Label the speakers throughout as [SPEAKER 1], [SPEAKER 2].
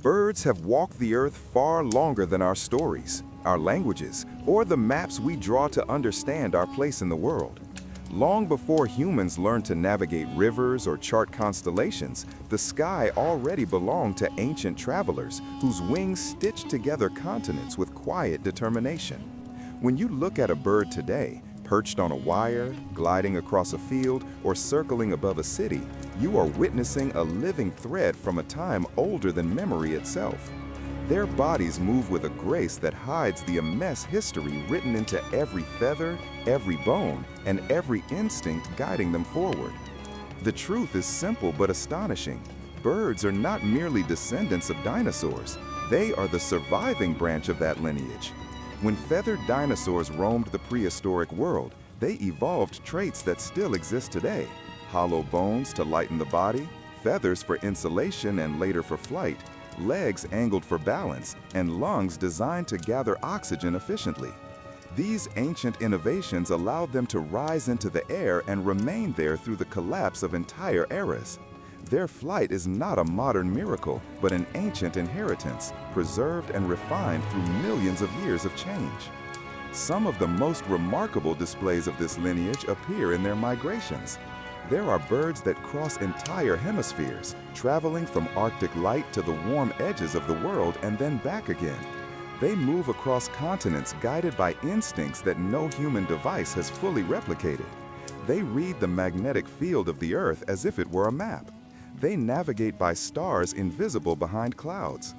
[SPEAKER 1] Birds have walked the earth far longer than our stories, our languages, or the maps we draw to understand our place in the world. Long before humans learned to navigate rivers or chart constellations, the sky already belonged to ancient travelers whose wings stitched together continents with quiet determination. When you look at a bird today, perched on a wire, gliding across a field, or circling above a city, you are witnessing a living thread from a time older than memory itself. Their bodies move with a grace that hides the immense history written into every feather, every bone, and every instinct guiding them forward. The truth is simple but astonishing. Birds are not merely descendants of dinosaurs. They are the surviving branch of that lineage. When feathered dinosaurs roamed the prehistoric world, they evolved traits that still exist today. Hollow bones to lighten the body, feathers for insulation and later for flight, legs angled for balance, and lungs designed to gather oxygen efficiently. These ancient innovations allowed them to rise into the air and remain there through the collapse of entire eras. Their flight is not a modern miracle, but an ancient inheritance, preserved and refined through millions of years of change. Some of the most remarkable displays of this lineage appear in their migrations. There are birds that cross entire hemispheres, traveling from Arctic light to the warm edges of the world and then back again. They move across continents guided by instincts that no human device has fully replicated. They read the magnetic field of the Earth as if it were a map. They navigate by stars invisible behind clouds.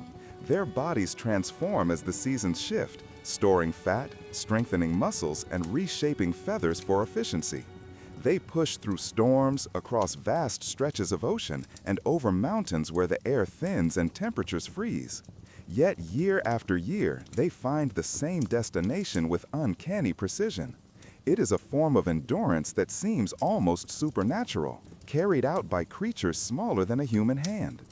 [SPEAKER 1] Their bodies transform as the seasons shift, storing fat, strengthening muscles, and reshaping feathers for efficiency. They push through storms, across vast stretches of ocean, and over mountains where the air thins and temperatures freeze. Yet year after year, they find the same destination with uncanny precision. It is a form of endurance that seems almost supernatural, carried out by creatures smaller than a human hand.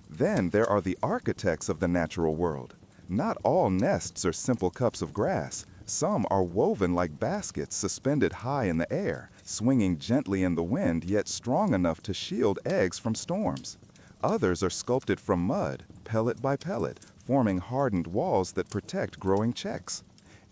[SPEAKER 1] Then there are the architects of the natural world. Not all nests are simple cups of grass. Some are woven like baskets suspended high in the air, swinging gently in the wind yet strong enough to shield eggs from storms. Others are sculpted from mud, pellet by pellet, forming hardened walls that protect growing checks.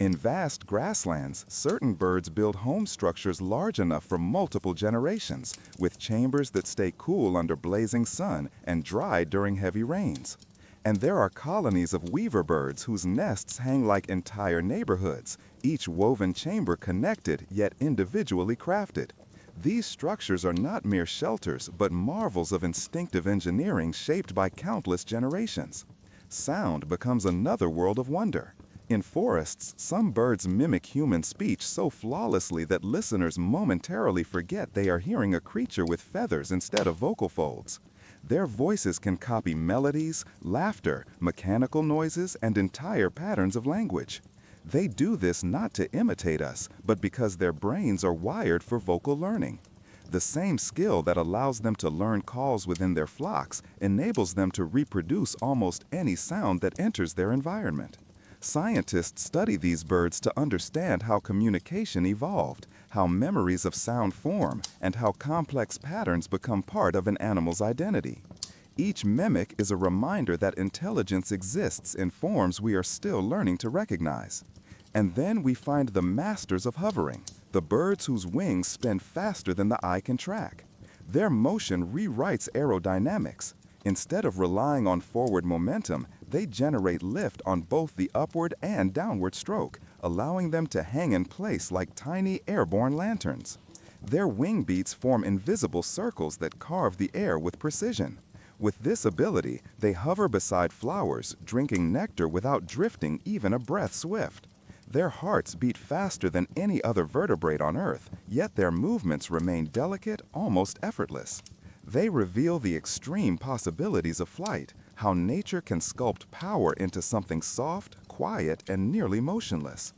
[SPEAKER 1] In vast grasslands, certain birds build home structures large enough for multiple generations, with chambers that stay cool under blazing sun and dry during heavy rains. And there are colonies of weaver birds whose nests hang like entire neighborhoods, each woven chamber connected yet individually crafted. These structures are not mere shelters, but marvels of instinctive engineering shaped by countless generations. Sound becomes another world of wonder. In forests, some birds mimic human speech so flawlessly that listeners momentarily forget they are hearing a creature with feathers instead of vocal folds. Their voices can copy melodies, laughter, mechanical noises, and entire patterns of language. They do this not to imitate us, but because their brains are wired for vocal learning. The same skill that allows them to learn calls within their flocks enables them to reproduce almost any sound that enters their environment. Scientists study these birds to understand how communication evolved, how memories of sound form, and how complex patterns become part of an animal's identity. Each mimic is a reminder that intelligence exists in forms we are still learning to recognize. And then we find the masters of hovering, the birds whose wings spin faster than the eye can track. Their motion rewrites aerodynamics. Instead of relying on forward momentum, they generate lift on both the upward and downward stroke, allowing them to hang in place like tiny airborne lanterns. Their wing beats form invisible circles that carve the air with precision. With this ability, they hover beside flowers, drinking nectar without drifting even a breath swift. Their hearts beat faster than any other vertebrate on Earth, yet their movements remain delicate, almost effortless. They reveal the extreme possibilities of flight, how nature can sculpt power into something soft, quiet, and nearly motionless.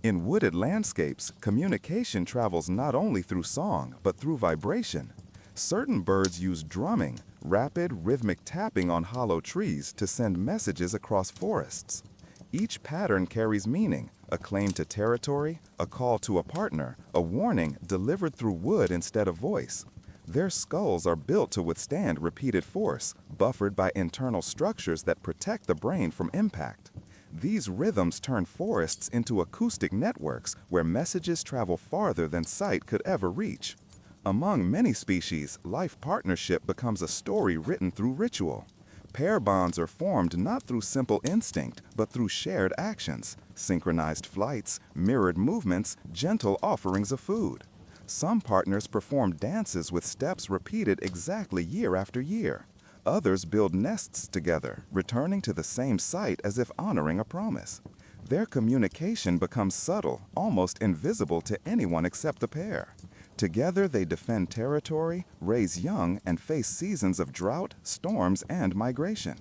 [SPEAKER 1] In wooded landscapes, communication travels not only through song, but through vibration. Certain birds use drumming, rapid, rhythmic tapping on hollow trees to send messages across forests. Each pattern carries meaning, a claim to territory, a call to a partner, a warning delivered through wood instead of voice. Their skulls are built to withstand repeated force, buffered by internal structures that protect the brain from impact. These rhythms turn forests into acoustic networks where messages travel farther than sight could ever reach. Among many species, life partnership becomes a story written through ritual. Pair bonds are formed not through simple instinct, but through shared actions, synchronized flights, mirrored movements, gentle offerings of food. Some partners perform dances with steps repeated exactly year after year. Others build nests together, returning to the same site as if honoring a promise. Their communication becomes subtle, almost invisible to anyone except the pair. Together they defend territory, raise young, and face seasons of drought, storms, and migration.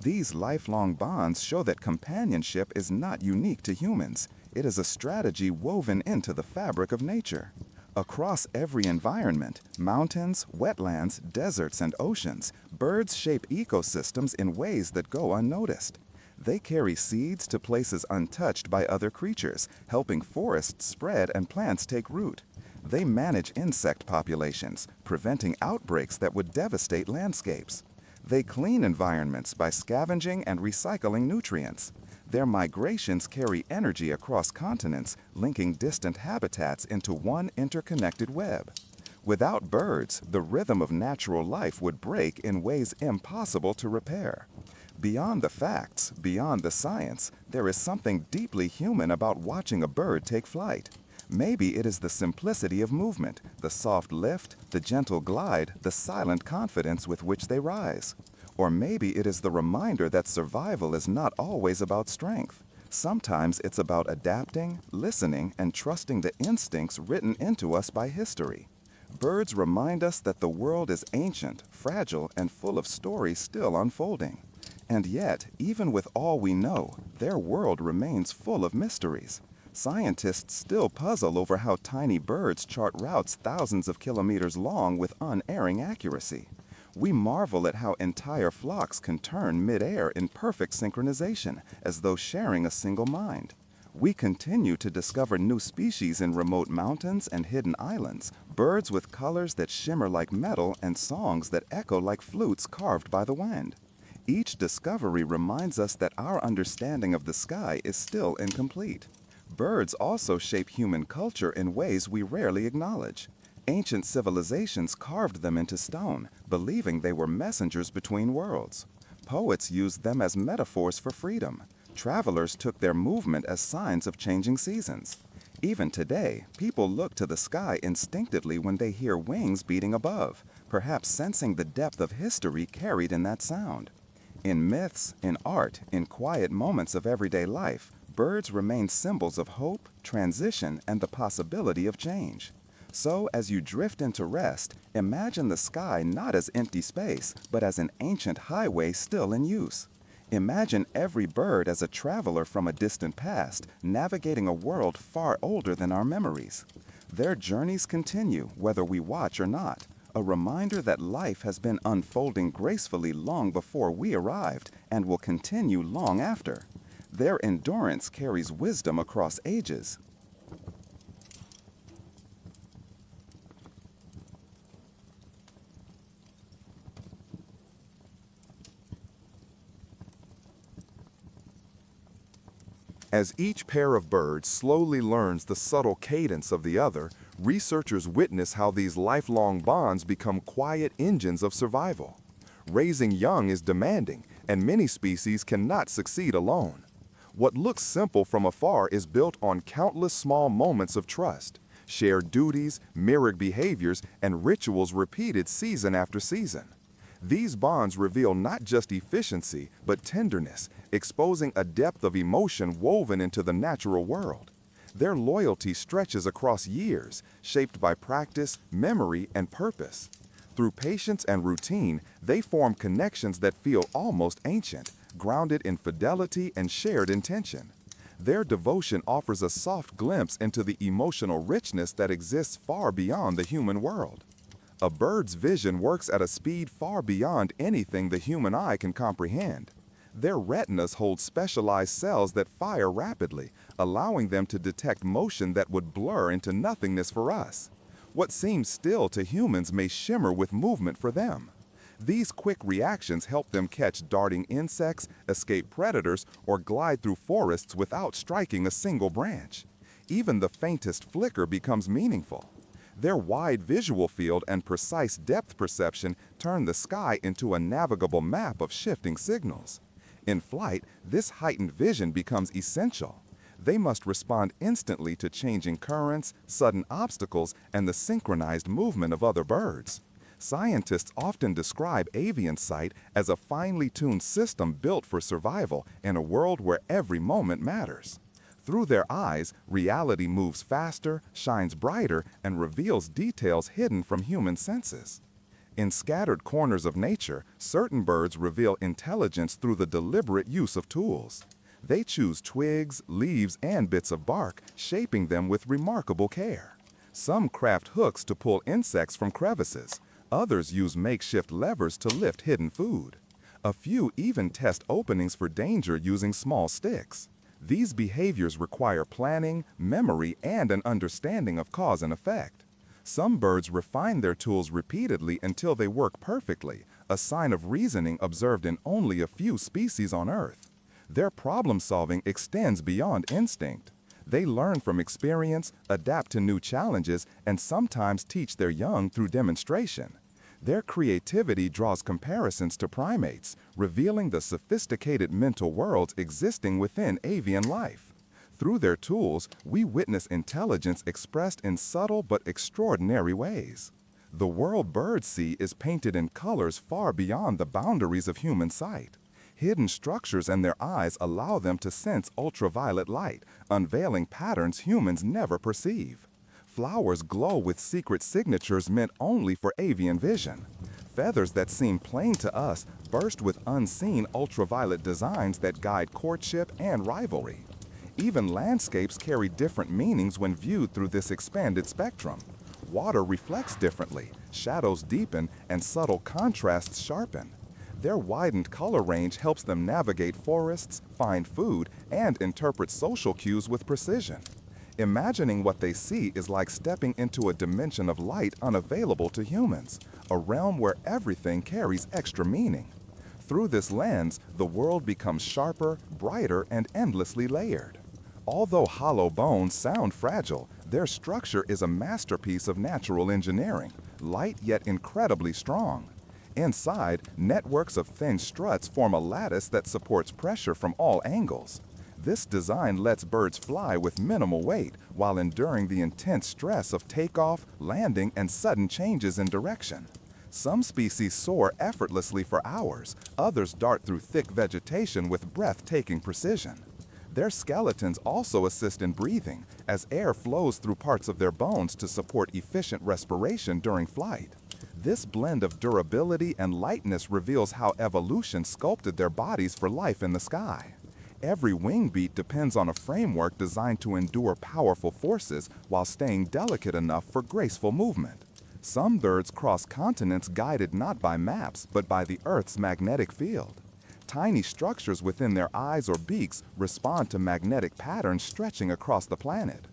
[SPEAKER 1] These lifelong bonds show that companionship is not unique to humans. It is a strategy woven into the fabric of nature. Across every environment, mountains, wetlands, deserts, and oceans, birds shape ecosystems in ways that go unnoticed. They carry seeds to places untouched by other creatures, helping forests spread and plants take root. They manage insect populations, preventing outbreaks that would devastate landscapes. They clean environments by scavenging and recycling nutrients. Their migrations carry energy across continents, linking distant habitats into one interconnected web. Without birds, the rhythm of natural life would break in ways impossible to repair. Beyond the facts, beyond the science, there is something deeply human about watching a bird take flight. Maybe it is the simplicity of movement, the soft lift, the gentle glide, the silent confidence with which they rise. Or maybe it is the reminder that survival is not always about strength. Sometimes it's about adapting, listening, and trusting the instincts written into us by history. Birds remind us that the world is ancient, fragile, and full of stories still unfolding. And yet, even with all we know, their world remains full of mysteries. Scientists still puzzle over how tiny birds chart routes thousands of kilometers long with unerring accuracy. We marvel at how entire flocks can turn mid-air in perfect synchronization, as though sharing a single mind. We continue to discover new species in remote mountains and hidden islands, birds with colors that shimmer like metal and songs that echo like flutes carved by the wind. Each discovery reminds us that our understanding of the sky is still incomplete. Birds also shape human culture in ways we rarely acknowledge. Ancient civilizations carved them into stone, believing they were messengers between worlds. Poets used them as metaphors for freedom. Travelers took their movement as signs of changing seasons. Even today, people look to the sky instinctively when they hear wings beating above, perhaps sensing the depth of history carried in that sound. In myths, in art, in quiet moments of everyday life, birds remain symbols of hope, transition, and the possibility of change. So, as you drift into rest, imagine the sky not as empty space, but as an ancient highway still in use. Imagine every bird as a traveler from a distant past, navigating a world far older than our memories. Their journeys continue, whether we watch or not, a reminder that life has been unfolding gracefully long before we arrived and will continue long after. Their endurance carries wisdom across ages. As each pair of birds slowly learns the subtle cadence of the other, researchers witness how these lifelong bonds become quiet engines of survival. Raising young is demanding, and many species cannot succeed alone. What looks simple from afar is built on countless small moments of trust, shared duties, mirrored behaviors, and rituals repeated season after season. These bonds reveal not just efficiency, but tenderness, exposing a depth of emotion woven into the natural world. Their loyalty stretches across years, shaped by practice, memory, and purpose. Through patience and routine, they form connections that feel almost ancient, grounded in fidelity and shared intention. Their devotion offers a soft glimpse into the emotional richness that exists far beyond the human world. A bird's vision works at a speed far beyond anything the human eye can comprehend. Their retinas hold specialized cells that fire rapidly, allowing them to detect motion that would blur into nothingness for us. What seems still to humans may shimmer with movement for them. These quick reactions help them catch darting insects, escape predators, or glide through forests without striking a single branch. Even the faintest flicker becomes meaningful. Their wide visual field and precise depth perception turn the sky into a navigable map of shifting signals. In flight, this heightened vision becomes essential. They must respond instantly to changing currents, sudden obstacles, and the synchronized movement of other birds. Scientists often describe avian sight as a finely tuned system built for survival in a world where every moment matters. Through their eyes, reality moves faster, shines brighter, and reveals details hidden from human senses. In scattered corners of nature, certain birds reveal intelligence through the deliberate use of tools. They choose twigs, leaves, and bits of bark, shaping them with remarkable care. Some craft hooks to pull insects from crevices. Others use makeshift levers to lift hidden food. A few even test openings for danger using small sticks. These behaviors require planning, memory, and an understanding of cause and effect. Some birds refine their tools repeatedly until they work perfectly, a sign of reasoning observed in only a few species on Earth. Their problem-solving extends beyond instinct. They learn from experience, adapt to new challenges, and sometimes teach their young through demonstration. Their creativity draws comparisons to primates, revealing the sophisticated mental worlds existing within avian life. Through their tools, we witness intelligence expressed in subtle but extraordinary ways. The world birds see is painted in colors far beyond the boundaries of human sight. Hidden structures in their eyes allow them to sense ultraviolet light, unveiling patterns humans never perceive. Flowers glow with secret signatures meant only for avian vision. Feathers that seem plain to us burst with unseen ultraviolet designs that guide courtship and rivalry. Even landscapes carry different meanings when viewed through this expanded spectrum. Water reflects differently, shadows deepen, and subtle contrasts sharpen. Their widened color range helps them navigate forests, find food, and interpret social cues with precision. Imagining what they see is like stepping into a dimension of light unavailable to humans, a realm where everything carries extra meaning. Through this lens, the world becomes sharper, brighter, and endlessly layered. Although hollow bones sound fragile, their structure is a masterpiece of natural engineering, light yet incredibly strong. Inside, networks of thin struts form a lattice that supports pressure from all angles. This design lets birds fly with minimal weight while enduring the intense stress of takeoff, landing, and sudden changes in direction. Some species soar effortlessly for hours, others dart through thick vegetation with breathtaking precision. Their skeletons also assist in breathing, as air flows through parts of their bones to support efficient respiration during flight. This blend of durability and lightness reveals how evolution sculpted their bodies for life in the sky. Every wing beat depends on a framework designed to endure powerful forces while staying delicate enough for graceful movement. Some birds cross continents guided not by maps, but by the Earth's magnetic field. Tiny structures within their eyes or beaks respond to magnetic patterns stretching across the planet.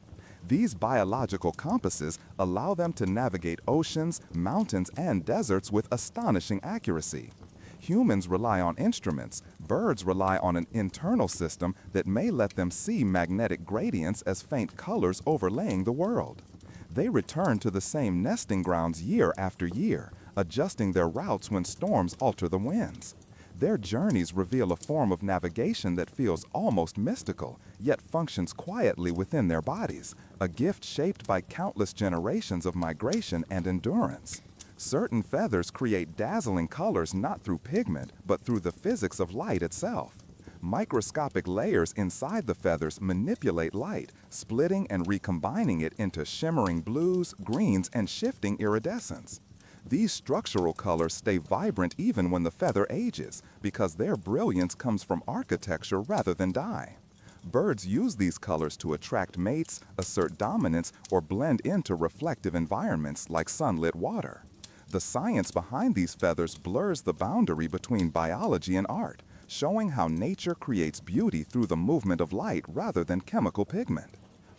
[SPEAKER 1] These biological compasses allow them to navigate oceans, mountains, and deserts with astonishing accuracy. Humans rely on instruments, birds rely on an internal system that may let them see magnetic gradients as faint colors overlaying the world. They return to the same nesting grounds year after year, adjusting their routes when storms alter the winds. Their journeys reveal a form of navigation that feels almost mystical, yet functions quietly within their bodies, a gift shaped by countless generations of migration and endurance. Certain feathers create dazzling colors not through pigment, but through the physics of light itself. Microscopic layers inside the feathers manipulate light, splitting and recombining it into shimmering blues, greens, and shifting iridescence. These structural colors stay vibrant even when the feather ages, because their brilliance comes from architecture rather than dye. Birds use these colors to attract mates, assert dominance, or blend into reflective environments like sunlit water. The science behind these feathers blurs the boundary between biology and art, showing how nature creates beauty through the movement of light rather than chemical pigment.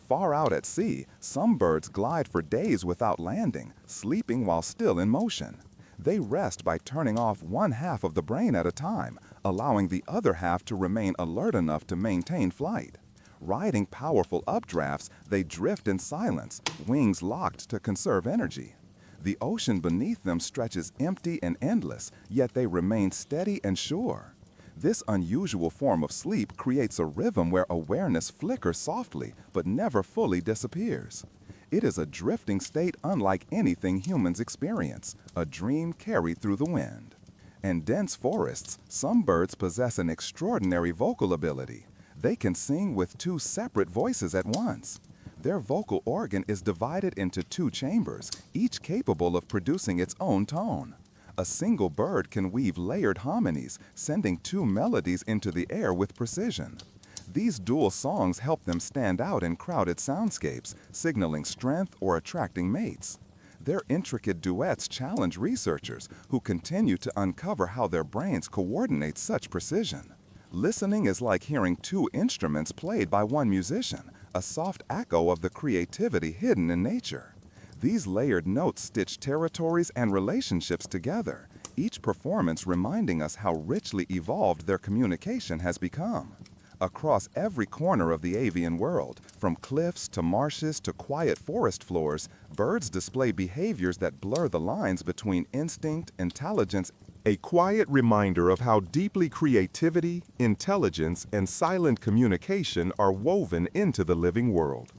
[SPEAKER 2] Far out at sea, some birds glide for days without landing, sleeping while still in motion. They rest by turning off one half of the brain at a time, allowing the other half to remain alert enough to maintain flight. Riding powerful updrafts, they drift in silence, wings locked to conserve energy. The ocean beneath them stretches empty and endless, yet they remain steady and sure. This unusual form of sleep creates a rhythm where awareness flickers softly but never fully disappears. It is a drifting state unlike anything humans experience, a dream carried through the wind. In dense forests, some birds possess an extraordinary vocal ability. They can sing with two separate voices at once. Their vocal organ is divided into two chambers, each capable of producing its own tone. A single bird can weave layered harmonies, sending two melodies into the air with precision. These dual songs help them stand out in crowded soundscapes, signaling strength or attracting mates. Their intricate duets challenge researchers who continue to uncover how their brains coordinate such precision. Listening is like hearing two instruments played by one musician, a soft echo of the creativity hidden in nature. These layered notes stitch territories and relationships together, each performance reminding us how richly evolved their communication has become. Across every corner of the avian world, from cliffs to marshes to quiet forest floors, birds display behaviors that blur the lines between instinct, intelligence, a quiet reminder of how deeply creativity, intelligence, and silent communication are woven into the living world.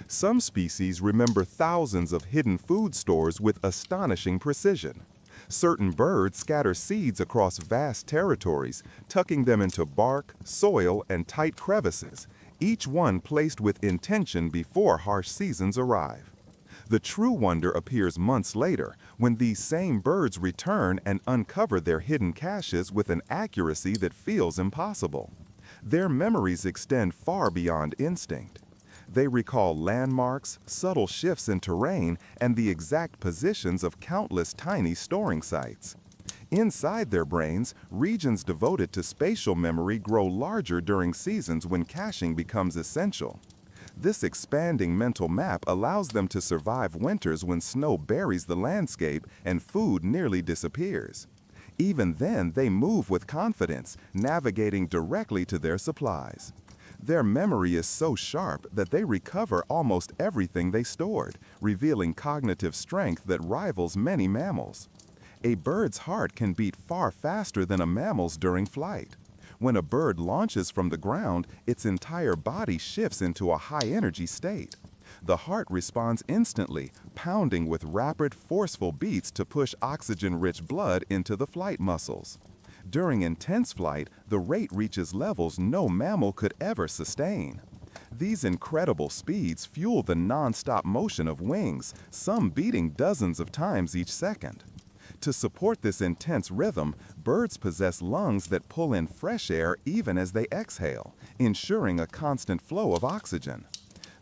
[SPEAKER 2] Some species remember thousands of hidden food stores with astonishing precision. Certain birds scatter seeds across vast territories, tucking them into bark, soil, and tight crevices, each one placed with intention before harsh seasons arrive. The true wonder appears months later, when these same birds return and uncover their hidden caches with an accuracy that feels impossible. Their memories extend far beyond instinct. They recall landmarks, subtle shifts in terrain, and the exact positions of countless tiny storing sites. Inside their brains, regions devoted to spatial memory grow larger during seasons when caching becomes essential. This expanding mental map allows them to survive winters when snow buries the landscape and food nearly disappears. Even then, they move with confidence, navigating directly to their supplies. Their memory is so sharp that they recover almost everything they stored, revealing cognitive strength that rivals many mammals. A bird's heart can beat far faster than a mammal's during flight. When a bird launches from the ground, its entire body shifts into a high-energy state. The heart responds instantly, pounding with rapid, forceful beats to push oxygen-rich blood into the flight muscles. During intense flight, the rate reaches levels no mammal could ever sustain. These incredible speeds fuel the non-stop motion of wings, some beating dozens of times each second. To support this intense rhythm, birds possess lungs that pull in fresh air even as they exhale, ensuring a constant flow of oxygen.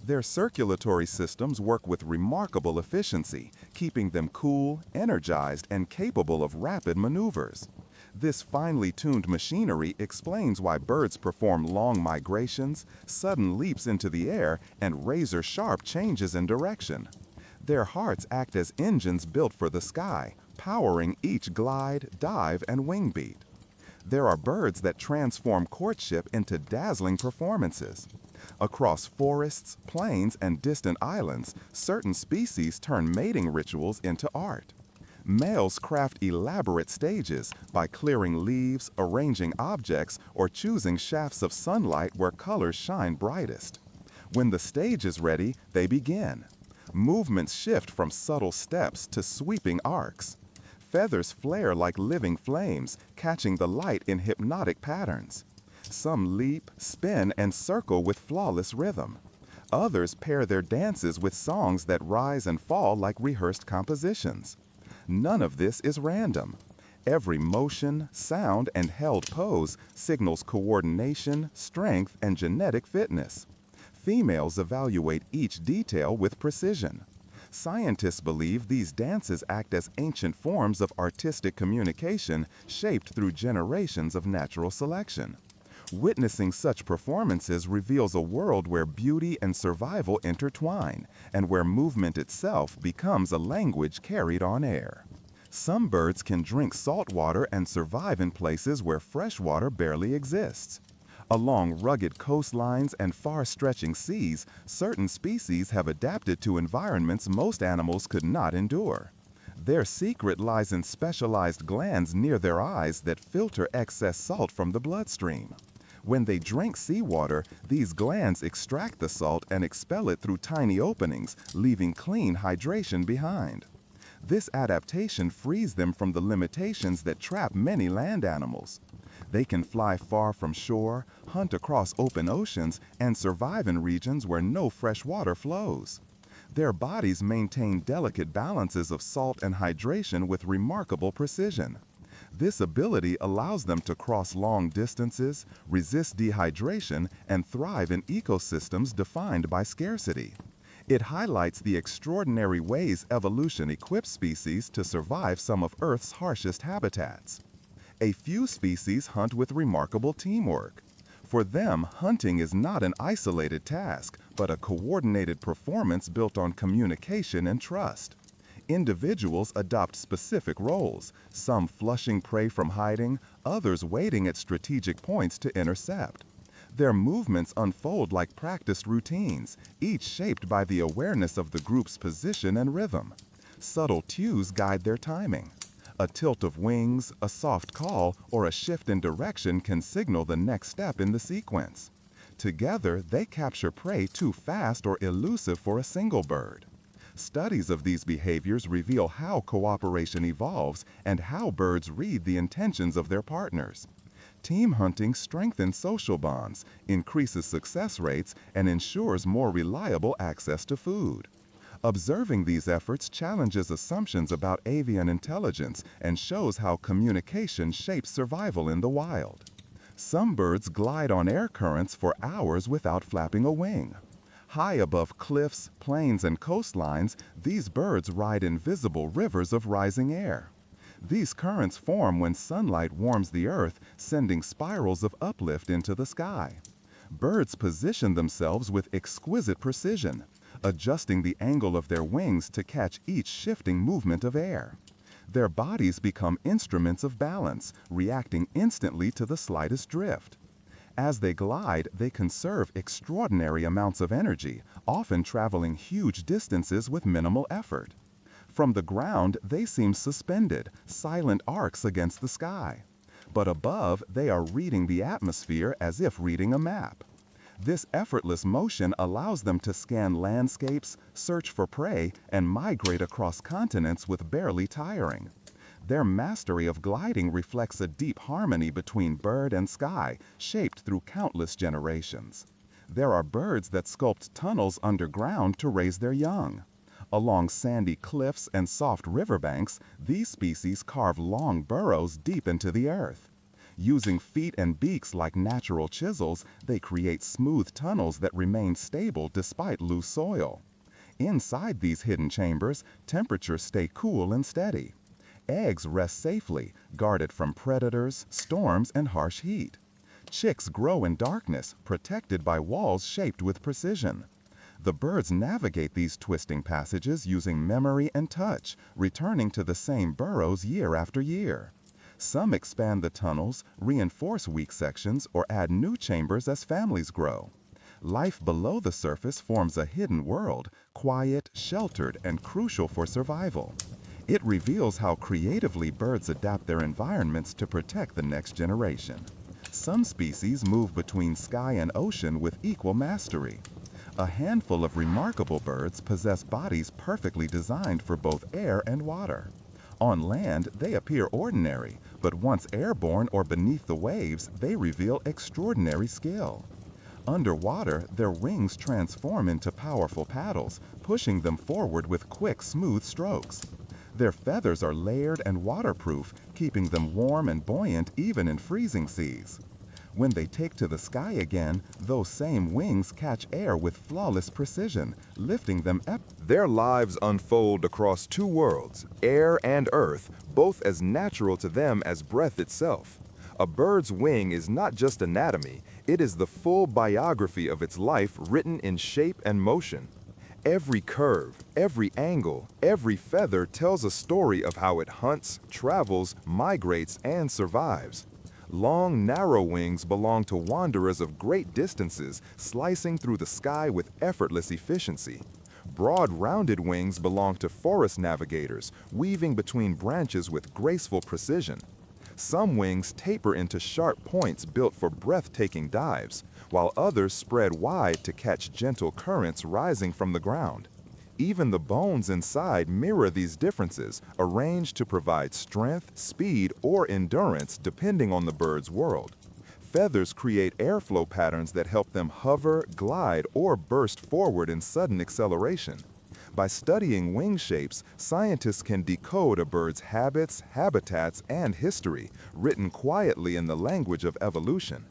[SPEAKER 2] Their circulatory systems work with remarkable efficiency, keeping them cool, energized, and capable of rapid maneuvers. This finely tuned machinery explains why birds perform long migrations, sudden leaps into the air, and razor-sharp changes in direction. Their hearts act as engines built for the sky, powering each glide, dive, and wing beat. There are birds that transform courtship into dazzling performances. Across forests, plains, and distant islands, certain species turn mating rituals into art. Males craft elaborate stages by clearing leaves, arranging objects, or choosing shafts of sunlight where colors shine brightest. When the stage is ready, they begin. Movements shift from subtle steps to sweeping arcs. Feathers flare like living flames, catching the light in hypnotic patterns. Some leap, spin, and circle with flawless rhythm. Others pair their dances with songs that rise and fall like rehearsed compositions. None of this is random. Every motion, sound, and held pose signals coordination, strength, and genetic fitness. Females evaluate each detail with precision. Scientists believe these dances act as ancient forms of artistic communication shaped through generations of natural selection. Witnessing such performances reveals a world where beauty and survival intertwine, and where movement itself becomes a language carried on air. Some birds can drink salt water and survive in places where fresh water barely exists. Along rugged coastlines and far-stretching seas, certain species have adapted to environments most animals could not endure. Their secret lies in specialized glands near their eyes that filter excess salt from the bloodstream. When they drink seawater, these glands extract the salt and expel it through tiny openings, leaving clean hydration behind. This adaptation frees them from the limitations that trap many land animals. They can fly far from shore, hunt across open oceans, and survive in regions where no fresh water flows. Their bodies maintain delicate balances of salt and hydration with remarkable precision. This ability allows them to cross long distances, resist dehydration, and thrive in ecosystems defined by scarcity. It highlights the extraordinary ways evolution equips species to survive some of Earth's harshest habitats. A few species hunt with remarkable teamwork. For them, hunting is not an isolated task, but a coordinated performance built on communication and trust. Individuals adopt specific roles, some flushing prey from hiding, others waiting at strategic points to intercept. Their movements unfold like practiced routines, each shaped by the awareness of the group's position and rhythm. Subtle cues guide their timing. A tilt of wings, a soft call, or a shift in direction can signal the next step in the sequence. Together, they capture prey too fast or elusive for a single bird. Studies of these behaviors reveal how cooperation evolves and how birds read the intentions of their partners. Team hunting strengthens social bonds, increases success rates, and ensures more reliable access to food. Observing these efforts challenges assumptions about avian intelligence and shows how communication shapes survival in the wild. Some birds glide on air currents for hours without flapping a wing. High above cliffs, plains, and coastlines, these birds ride invisible rivers of rising air. These currents form when sunlight warms the earth, sending spirals of uplift into the sky. Birds position themselves with exquisite precision, adjusting the angle of their wings to catch each shifting movement of air. Their bodies become instruments of balance, reacting instantly to the slightest drift. As they glide, they conserve extraordinary amounts of energy, often traveling huge distances with minimal effort. From the ground, they seem suspended, silent arcs against the sky. But above, they are reading the atmosphere as if reading a map. This effortless motion allows them to scan landscapes, search for prey, and migrate across continents with barely tiring. Their mastery of gliding reflects a deep harmony between bird and sky, shaped through countless generations. There are birds that sculpt tunnels underground to raise their young. Along sandy cliffs and soft riverbanks, these species carve long burrows deep into the earth. Using feet and beaks like natural chisels, they create smooth tunnels that remain stable despite loose soil. Inside these hidden chambers, temperatures stay cool and steady. Eggs rest safely, guarded from predators, storms, and harsh heat. Chicks grow in darkness, protected by walls shaped with precision. The birds navigate these twisting passages using memory and touch, returning to the same burrows year after year. Some expand the tunnels, reinforce weak sections, or add new chambers as families grow. Life below the surface forms a hidden world, quiet, sheltered, and crucial for survival. It reveals how creatively birds adapt their environments to protect the next generation. Some species move between sky and ocean with equal mastery. A handful of remarkable birds possess bodies perfectly designed for both air and water. On land, they appear ordinary, but once airborne or beneath the waves, they reveal extraordinary skill. Underwater, their wings transform into powerful paddles, pushing them forward with quick, smooth strokes. Their feathers are layered and waterproof, keeping them warm and buoyant even in freezing seas. When they take to the sky again, those same wings catch air with flawless precision, lifting them up.
[SPEAKER 1] Their lives unfold across two worlds, air and earth, both as natural to them as breath itself. A bird's wing is not just anatomy, it is the full biography of its life written in shape and motion. Every curve, every angle, every feather tells a story of how it hunts, travels, migrates, and survives. Long, narrow wings belong to wanderers of great distances, slicing through the sky with effortless efficiency. Broad, rounded wings belong to forest navigators, weaving between branches with graceful precision. Some wings taper into sharp points built for breathtaking dives, while others spread wide to catch gentle currents rising from the ground. Even the bones inside mirror these differences, arranged to provide strength, speed, or endurance depending on the bird's world. Feathers create airflow patterns that help them hover, glide, or burst forward in sudden acceleration. By studying wing shapes, scientists can decode a bird's habits, habitats, and history, written quietly in the language of evolution.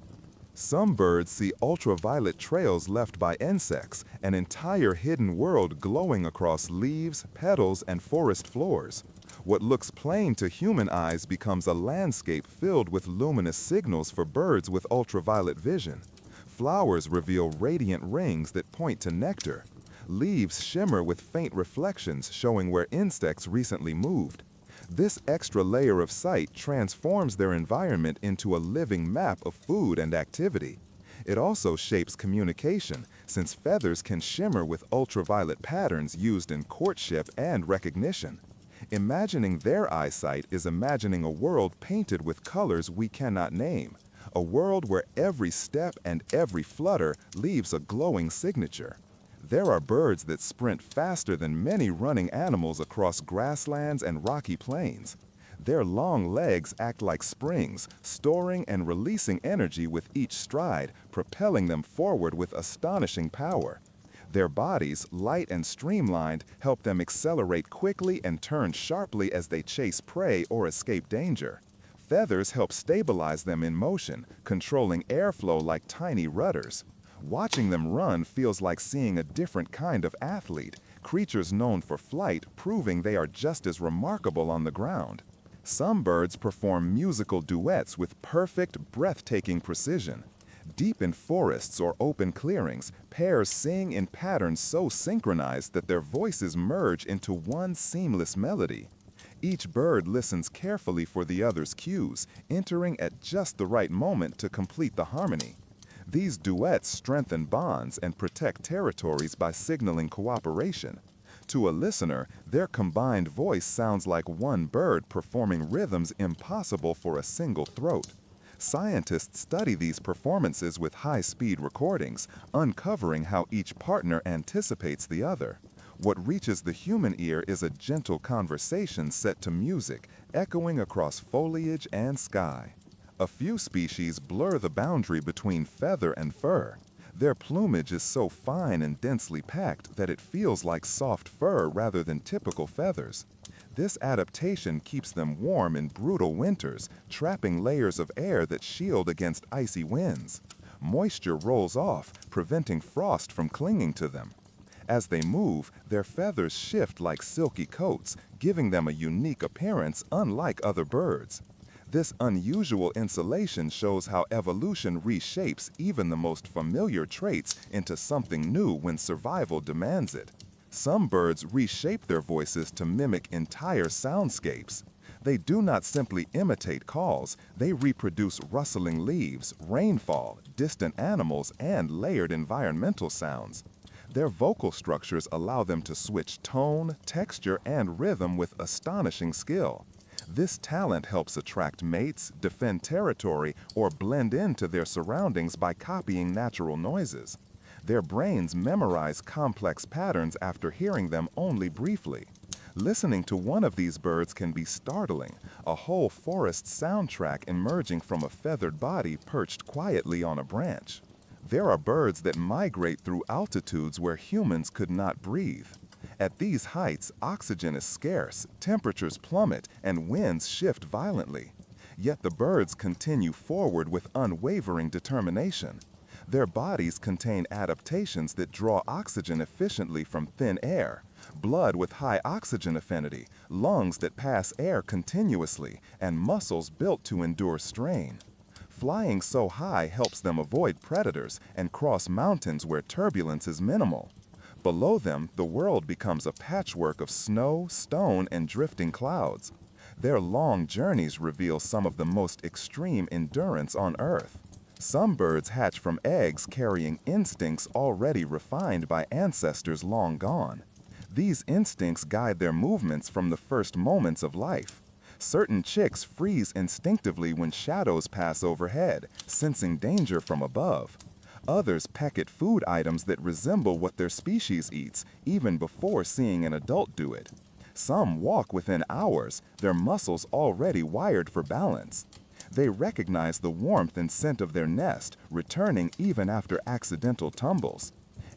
[SPEAKER 1] Some birds see ultraviolet trails left by insects, an entire hidden world glowing across leaves, petals, and forest floors. What looks plain to human eyes becomes a landscape filled with luminous signals for birds with ultraviolet vision. Flowers reveal radiant rings that point to nectar. Leaves shimmer with faint reflections showing where insects recently moved. This extra layer of sight transforms their environment into a living map of food and activity. It also shapes communication, since feathers can shimmer with ultraviolet patterns used in courtship and recognition. Imagining their eyesight is imagining a world painted with colors we cannot name, a world where every step and every flutter leaves a glowing signature. There are birds that sprint faster than many running animals across grasslands and rocky plains. Their long legs act like springs, storing and releasing energy with each stride, propelling them forward with astonishing power. Their bodies, light and streamlined, help them accelerate quickly and turn sharply as they chase prey or escape danger. Feathers help stabilize them in motion, controlling airflow like tiny rudders. Watching them run feels like seeing a different kind of athlete, creatures known for flight proving they are just as remarkable on the ground. Some birds perform musical duets with perfect, breathtaking precision. Deep in forests or open clearings, pairs sing in patterns so synchronized that their voices merge into one seamless melody. Each bird listens carefully for the other's cues, entering at just the right moment to complete the harmony. These duets strengthen bonds and protect territories by signaling cooperation. To a listener, their combined voice sounds like one bird performing rhythms impossible for a single throat. Scientists study these performances with high-speed recordings, uncovering how each partner anticipates the other. What reaches the human ear is a gentle conversation set to music, echoing across foliage and sky. A few species blur the boundary between feather and fur. Their plumage is so fine and densely packed that it feels like soft fur rather than typical feathers. This adaptation keeps them warm in brutal winters, trapping layers of air that shield against icy winds. Moisture rolls off, preventing frost from clinging to them. As they move, their feathers shift like silky coats, giving them a unique appearance unlike other birds. This unusual insulation shows how evolution reshapes even the most familiar traits into something new when survival demands it. Some birds reshape their voices to mimic entire soundscapes. They do not simply imitate calls, they reproduce rustling leaves, rainfall, distant animals, and layered environmental sounds. Their vocal structures allow them to switch tone, texture, and rhythm with astonishing skill. This talent helps attract mates, defend territory, or blend into their surroundings by copying natural noises. Their brains memorize complex patterns after hearing them only briefly. Listening to one of these birds can be startling, a whole forest soundtrack emerging from a feathered body perched quietly on a branch. There are birds that migrate through altitudes where humans could not breathe. At these heights, oxygen is scarce, temperatures plummet, and winds shift violently. Yet the birds continue forward with unwavering determination. Their bodies contain adaptations that draw oxygen efficiently from thin air, blood with high oxygen affinity, lungs that pass air continuously, and muscles built to endure strain.
[SPEAKER 2] Flying so high helps them avoid predators and cross mountains where turbulence is minimal. Below them, the world becomes a patchwork of snow, stone, and drifting clouds. Their long journeys reveal some of the most extreme endurance on Earth. Some birds hatch from eggs carrying instincts already refined by ancestors long gone. These instincts guide their movements from the first moments of life. Certain chicks freeze instinctively when shadows pass overhead, sensing danger from above. Others peck at food items that resemble what their species eats, even before seeing an adult do it. Some walk within hours, their muscles already wired for balance. They recognize the warmth and scent of their nest, returning even after accidental tumbles.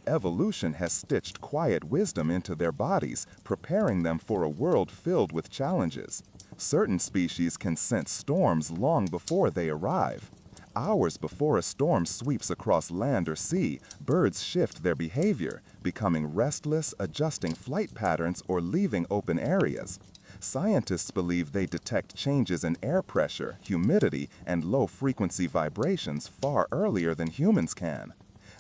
[SPEAKER 2] Evolution has stitched quiet wisdom into their bodies, preparing them for a world filled with challenges. Certain species can sense storms long before they arrive. Hours before a storm sweeps across land or sea, birds shift their behavior, becoming restless, adjusting flight patterns, or leaving open areas. Scientists believe they detect changes in air pressure, humidity, and low-frequency vibrations far earlier than humans can.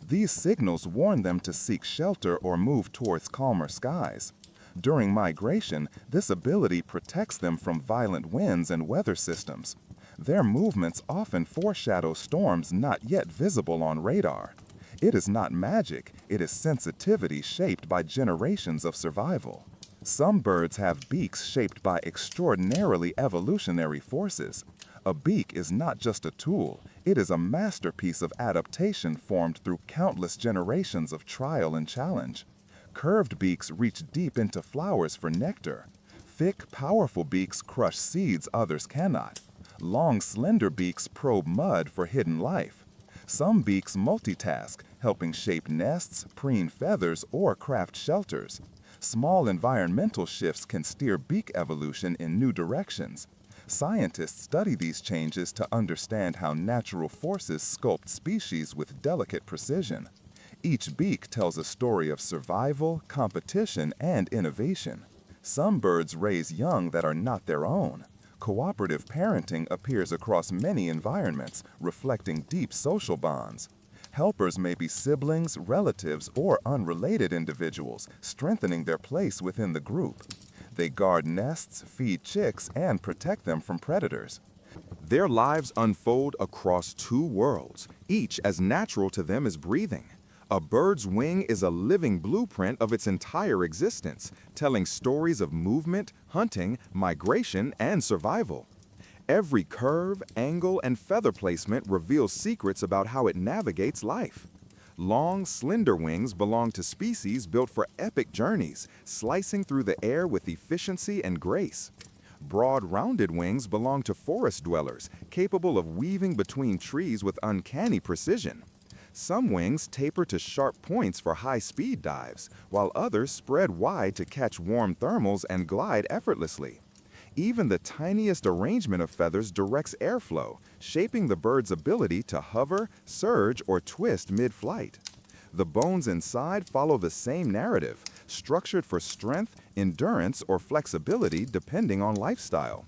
[SPEAKER 2] These signals warn them to seek shelter or move towards calmer skies. During migration, this ability protects them from violent winds and weather systems. Their movements often foreshadow storms not yet visible on radar. It is not magic, it is sensitivity shaped by generations of survival. Some birds have beaks shaped by extraordinarily evolutionary forces. A beak is not just a tool, it is a masterpiece of adaptation formed through countless generations of trial and challenge. Curved beaks reach deep into flowers for nectar. Thick, powerful beaks crush seeds others cannot. Long, slender beaks probe mud for hidden life. Some beaks multitask, helping shape nests, preen feathers, or craft shelters. Small environmental shifts can steer beak evolution in new directions. Scientists study these changes to understand how natural forces sculpt species with delicate precision. Each beak tells a story of survival, competition, and innovation. Some birds raise young that are not their own. Cooperative parenting appears across many environments, reflecting deep social bonds. Helpers may be siblings, relatives, or unrelated individuals, strengthening their place within the group. They guard nests, feed chicks, and protect them from predators.
[SPEAKER 1] Their lives unfold across two worlds, each as natural to them as breathing. A bird's wing is a living blueprint of its entire existence, telling stories of movement, hunting, migration, and survival. Every curve, angle, and feather placement reveals secrets about how it navigates life. Long, slender wings belong to species built for epic journeys, slicing through the air with efficiency and grace. Broad, rounded wings belong to forest dwellers, capable of weaving between trees with uncanny precision. Some wings taper to sharp points for high-speed dives, while others spread wide to catch warm thermals and glide effortlessly. Even the tiniest arrangement of feathers directs airflow, shaping the bird's ability to hover, surge, or twist mid-flight. The bones inside follow the same narrative, structured for strength, endurance, or flexibility depending on lifestyle.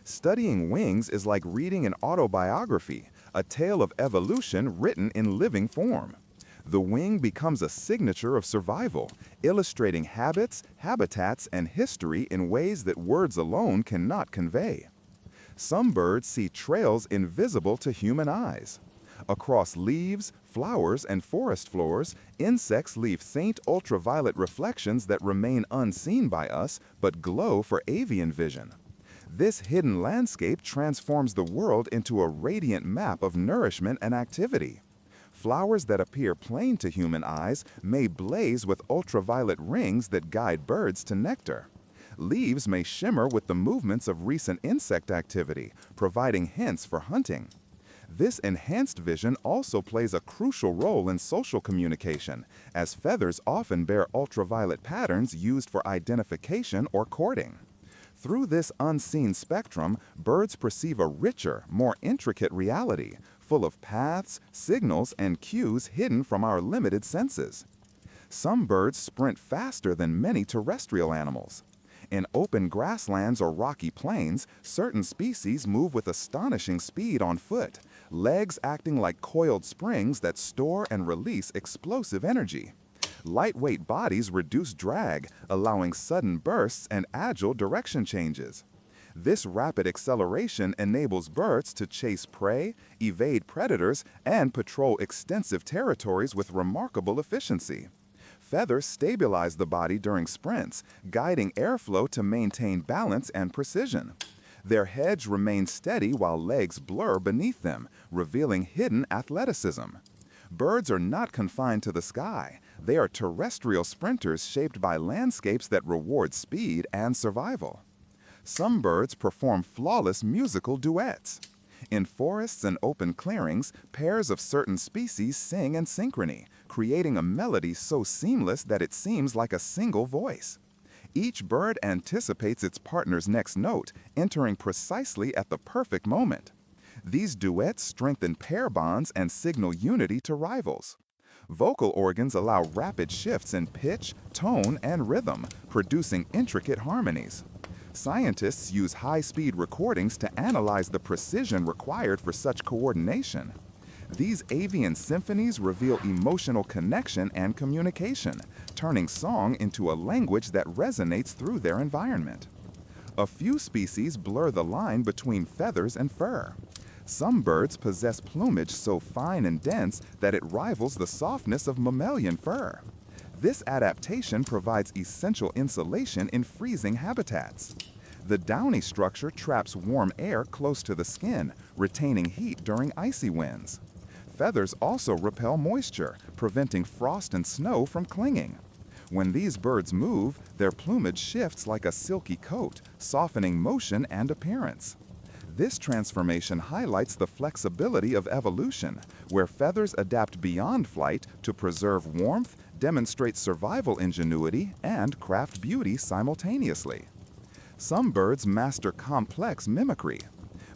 [SPEAKER 1] Studying wings is like reading an autobiography, a tale of evolution written in living form. The wing becomes a signature of survival, illustrating habits, habitats, and history in ways that words alone cannot convey. Some birds see trails invisible to human eyes. Across leaves, flowers, and forest floors, insects leave faint ultraviolet reflections that remain unseen by us but glow for avian vision. This hidden landscape transforms the world into a radiant map of nourishment and activity. Flowers that appear plain to human eyes may blaze with ultraviolet rings that guide birds to nectar. Leaves may shimmer with the movements of recent insect activity, providing hints for hunting. This enhanced vision also plays a crucial role in social communication, as feathers often bear ultraviolet patterns used for identification or courting. Through this unseen spectrum, birds perceive a richer, more intricate reality, full of paths, signals, and cues hidden from our limited senses. Some birds sprint faster than many terrestrial animals. In open grasslands or rocky plains, certain species move with astonishing speed on foot,
[SPEAKER 2] legs acting like coiled springs that store and release explosive energy. Lightweight bodies reduce drag, allowing sudden bursts and agile direction changes. This rapid acceleration enables birds to chase prey, evade predators, and patrol extensive territories with remarkable efficiency. Feathers stabilize the body during sprints, guiding airflow to maintain balance and precision. Their heads remain steady while legs blur beneath them, revealing hidden athleticism. Birds are not confined to the sky. They are terrestrial sprinters shaped by landscapes that reward speed and survival. Some birds perform flawless musical duets. In forests and open clearings, pairs of certain species sing in synchrony, creating a melody so seamless that it seems like a single voice. Each bird anticipates its partner's next note, entering precisely at the perfect moment. These duets strengthen pair bonds and signal unity to rivals. Vocal organs allow rapid shifts in pitch, tone, and rhythm, producing intricate harmonies. Scientists use high-speed recordings to analyze the precision required for such coordination. These avian symphonies reveal emotional connection and communication, turning song into a language that resonates through their environment. A few species blur the line between feathers and fur. Some birds possess plumage so fine and dense that it rivals the softness of mammalian fur. This adaptation provides essential insulation in freezing habitats. The downy structure traps warm air close to the skin, retaining heat during icy winds. Feathers also repel moisture, preventing frost and snow from clinging. When these birds move, their plumage shifts like a silky coat, softening motion and appearance. This transformation highlights the flexibility of evolution, where feathers adapt beyond flight to preserve warmth, demonstrate survival ingenuity, and craft beauty simultaneously. Some birds master complex mimicry.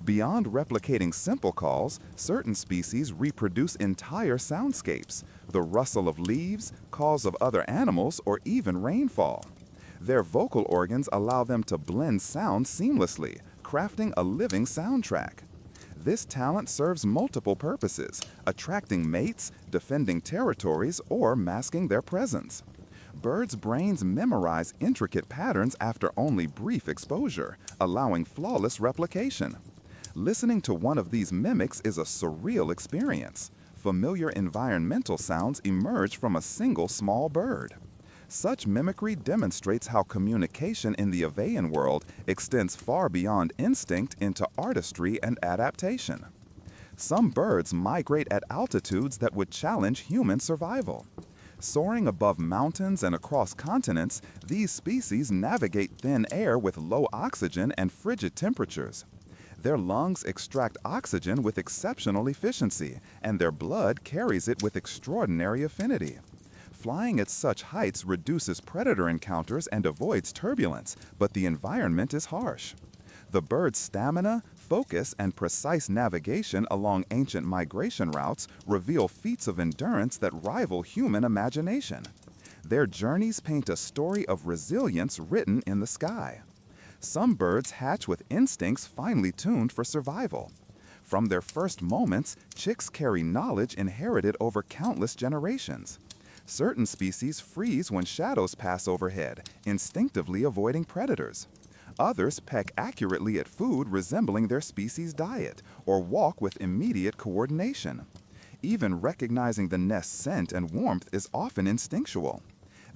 [SPEAKER 2] Beyond replicating simple calls, certain species reproduce entire soundscapes, the rustle of leaves, calls of other animals, or even rainfall. Their vocal organs allow them to blend sound seamlessly, crafting a living soundtrack. This talent serves multiple purposes, attracting mates, defending territories, or masking their presence. Birds' brains memorize intricate patterns after only brief exposure, allowing flawless replication. Listening to one of these mimics is a surreal experience. Familiar environmental sounds emerge from a single small bird. Such mimicry demonstrates how communication in the avian world extends far beyond instinct into artistry and adaptation. Some birds migrate at altitudes that would challenge human survival. Soaring above mountains and across continents, these species navigate thin air with low oxygen and frigid temperatures. Their lungs extract oxygen with exceptional efficiency, and their blood carries it with extraordinary affinity. Flying at such heights reduces predator encounters and avoids turbulence, but the environment is harsh. The bird's stamina, focus, and precise navigation along ancient migration routes reveal feats of endurance that rival human imagination. Their journeys paint a story of resilience written in the sky. Some birds hatch with instincts finely tuned for survival. From their first moments, chicks carry knowledge inherited over countless generations. Certain species freeze when shadows pass overhead, instinctively avoiding predators. Others peck accurately at food resembling their species' diet, or walk with immediate coordination. Even recognizing the nest's scent and warmth is often instinctual.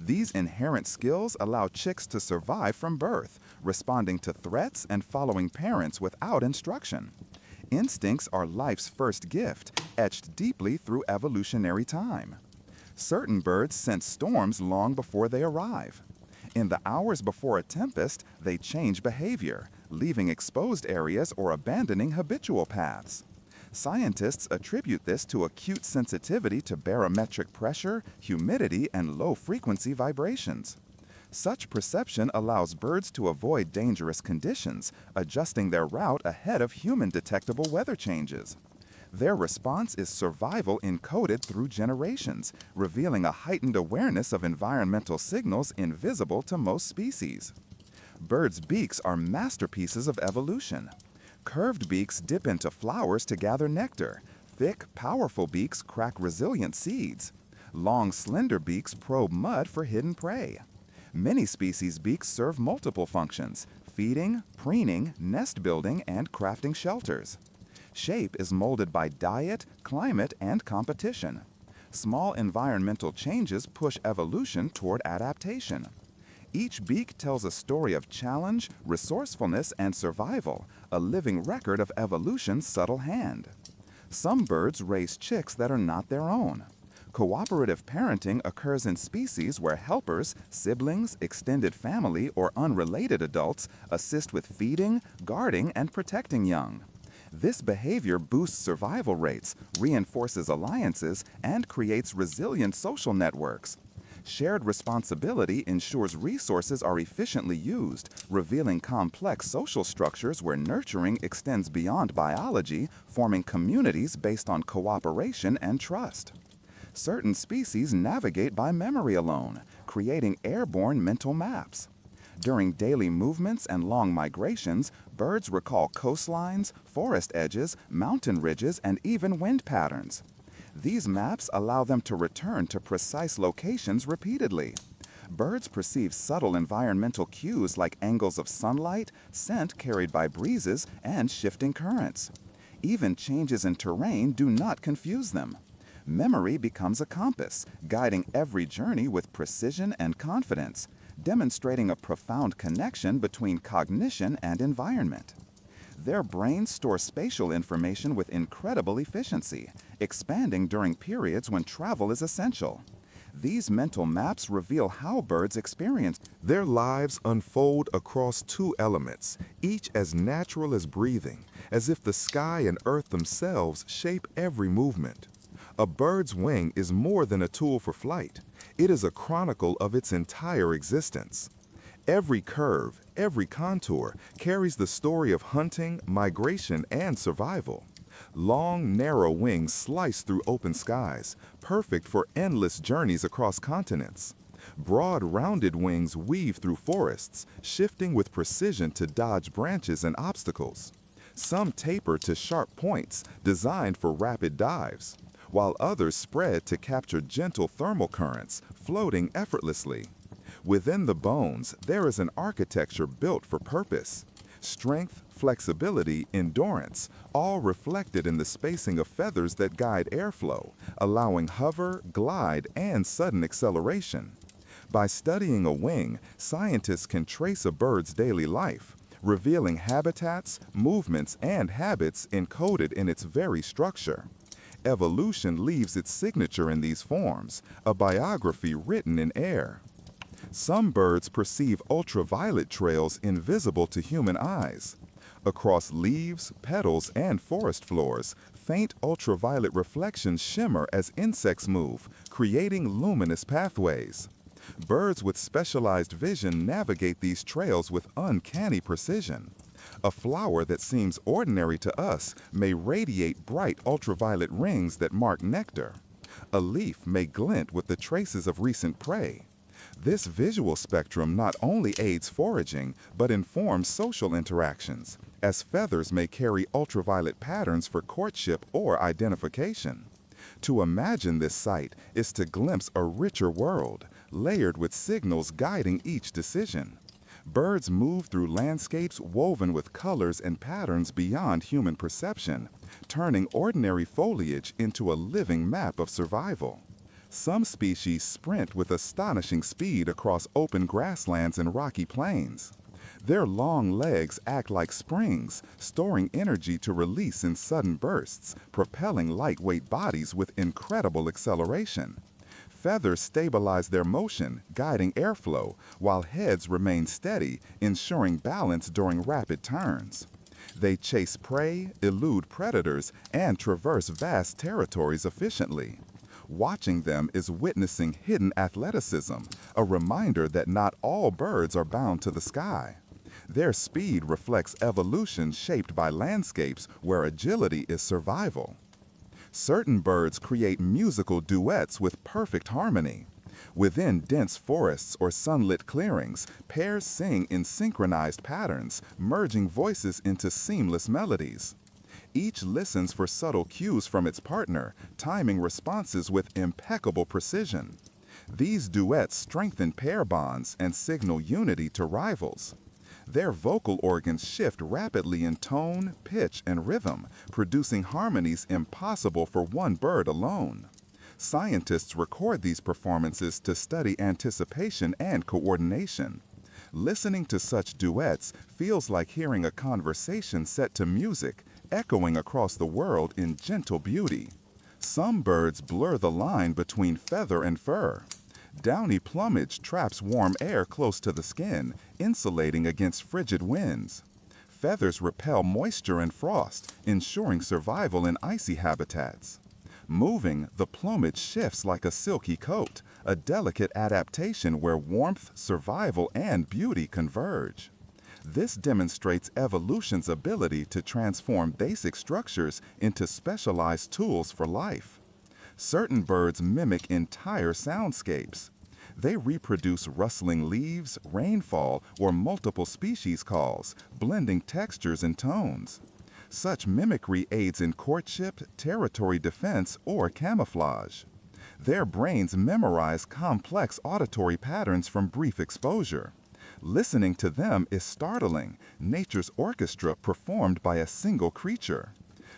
[SPEAKER 2] These inherent skills allow chicks to survive from birth, responding to threats and following parents without instruction. Instincts are life's first gift, etched deeply through evolutionary time. Certain birds sense storms long before they arrive. In the hours before a tempest, they change behavior, leaving exposed areas or abandoning habitual paths. Scientists attribute this to acute sensitivity to barometric pressure, humidity, and low-frequency vibrations. Such perception allows birds to avoid dangerous conditions, adjusting their route ahead of human-detectable weather changes. Their response is survival encoded through generations, revealing a heightened awareness of environmental signals invisible to most species. Birds' beaks are masterpieces of evolution. Curved beaks dip into flowers to gather nectar. Thick, powerful beaks crack resilient seeds. Long, slender beaks probe mud for hidden prey. Many species' beaks serve multiple functions: feeding, preening, nest building, and crafting shelters. Shape is molded by diet, climate, and competition. Small environmental changes push evolution toward adaptation. Each beak tells a story of challenge, resourcefulness, and survival, a living record of evolution's subtle hand. Some birds raise chicks that are not their own. Cooperative parenting occurs in species where helpers, siblings, extended family, or unrelated adults assist with feeding, guarding, and protecting young. This behavior boosts survival rates, reinforces alliances, and creates resilient social networks. Shared responsibility ensures resources are efficiently used, revealing complex social structures where nurturing extends beyond biology, forming communities based on cooperation and trust. Certain species navigate by memory alone, creating airborne mental maps. During daily movements and long migrations, birds recall coastlines, forest edges, mountain ridges, and even wind patterns. These maps allow them to return to precise locations repeatedly. Birds perceive subtle environmental cues like angles of sunlight, scent carried by breezes, and shifting currents. Even changes in terrain do not confuse them. Memory becomes a compass, guiding every journey with precision and confidence, demonstrating a profound connection between cognition and environment. Their brains store spatial information with incredible efficiency, expanding during periods when travel is essential. These mental maps reveal how birds experience.
[SPEAKER 1] Their lives unfold across two elements, each as natural as breathing, as if the sky and earth themselves shape every movement. A bird's wing is more than a tool for flight. It is a chronicle of its entire existence. Every curve, every contour carries the story of hunting, migration, and survival. Long, narrow wings slice through open skies, perfect for endless journeys across continents. Broad, rounded wings weave through forests, shifting with precision to dodge branches and obstacles. Some taper to sharp points, designed for rapid dives, while others spread to capture gentle thermal currents, floating effortlessly. Within the bones, there is an architecture built for purpose. Strength, flexibility, endurance, all reflected in the spacing of feathers that guide airflow, allowing hover, glide, and sudden acceleration. By studying a wing, scientists can trace a bird's daily life, revealing habitats, movements, and habits encoded in its very structure. Evolution leaves its signature in these forms, a biography written in air. Some birds perceive ultraviolet trails invisible to human eyes. Across leaves, petals, and forest floors, faint ultraviolet reflections shimmer as insects move, creating luminous pathways. Birds with specialized vision navigate these trails with uncanny precision. A flower that seems ordinary to us may radiate bright ultraviolet rings that mark nectar. A leaf may glint with the traces of recent prey. This visual spectrum not only aids foraging, but informs social interactions, as feathers may carry ultraviolet patterns for courtship or identification. To imagine this sight is to glimpse a richer world, layered with signals guiding each decision. Birds move through landscapes woven with colors and patterns beyond human perception, turning ordinary foliage into a living map of survival. Some species sprint with astonishing speed across open grasslands and rocky plains. Their long legs act like springs, storing energy to release in sudden bursts, propelling lightweight bodies with incredible acceleration. Feathers stabilize their motion, guiding airflow, while heads remain steady, ensuring balance during rapid turns. They chase prey, elude predators, and traverse vast territories efficiently. Watching them is witnessing hidden athleticism, a reminder that not all birds are bound to the sky. Their speed reflects evolution shaped by landscapes where agility is survival. Certain birds create musical duets with perfect harmony.
[SPEAKER 2] Within dense forests or sunlit clearings, pairs sing in synchronized patterns, merging voices into seamless melodies. Each listens for subtle cues from its partner, timing responses with impeccable precision. These duets strengthen pair bonds and signal unity to rivals. Their vocal organs shift rapidly in tone, pitch, and rhythm, producing harmonies impossible for one bird alone. Scientists record these performances to study anticipation and coordination. Listening to such duets feels like hearing a conversation set to music, echoing across the world in gentle beauty. Some birds blur the line between feather and fur. Downy plumage traps warm air close to the skin, insulating against frigid winds. Feathers repel moisture and frost, ensuring survival in icy habitats. Moving, the plumage shifts like a silky coat, a delicate adaptation where warmth, survival, and beauty converge. This demonstrates evolution's ability to transform basic structures into specialized tools for life. Certain birds mimic entire soundscapes. They reproduce rustling leaves, rainfall, or multiple species calls, blending textures and tones. Such mimicry aids in courtship, territory defense, or camouflage. Their brains memorize complex auditory patterns from brief exposure. Listening to them is startling, nature's orchestra performed by a single creature.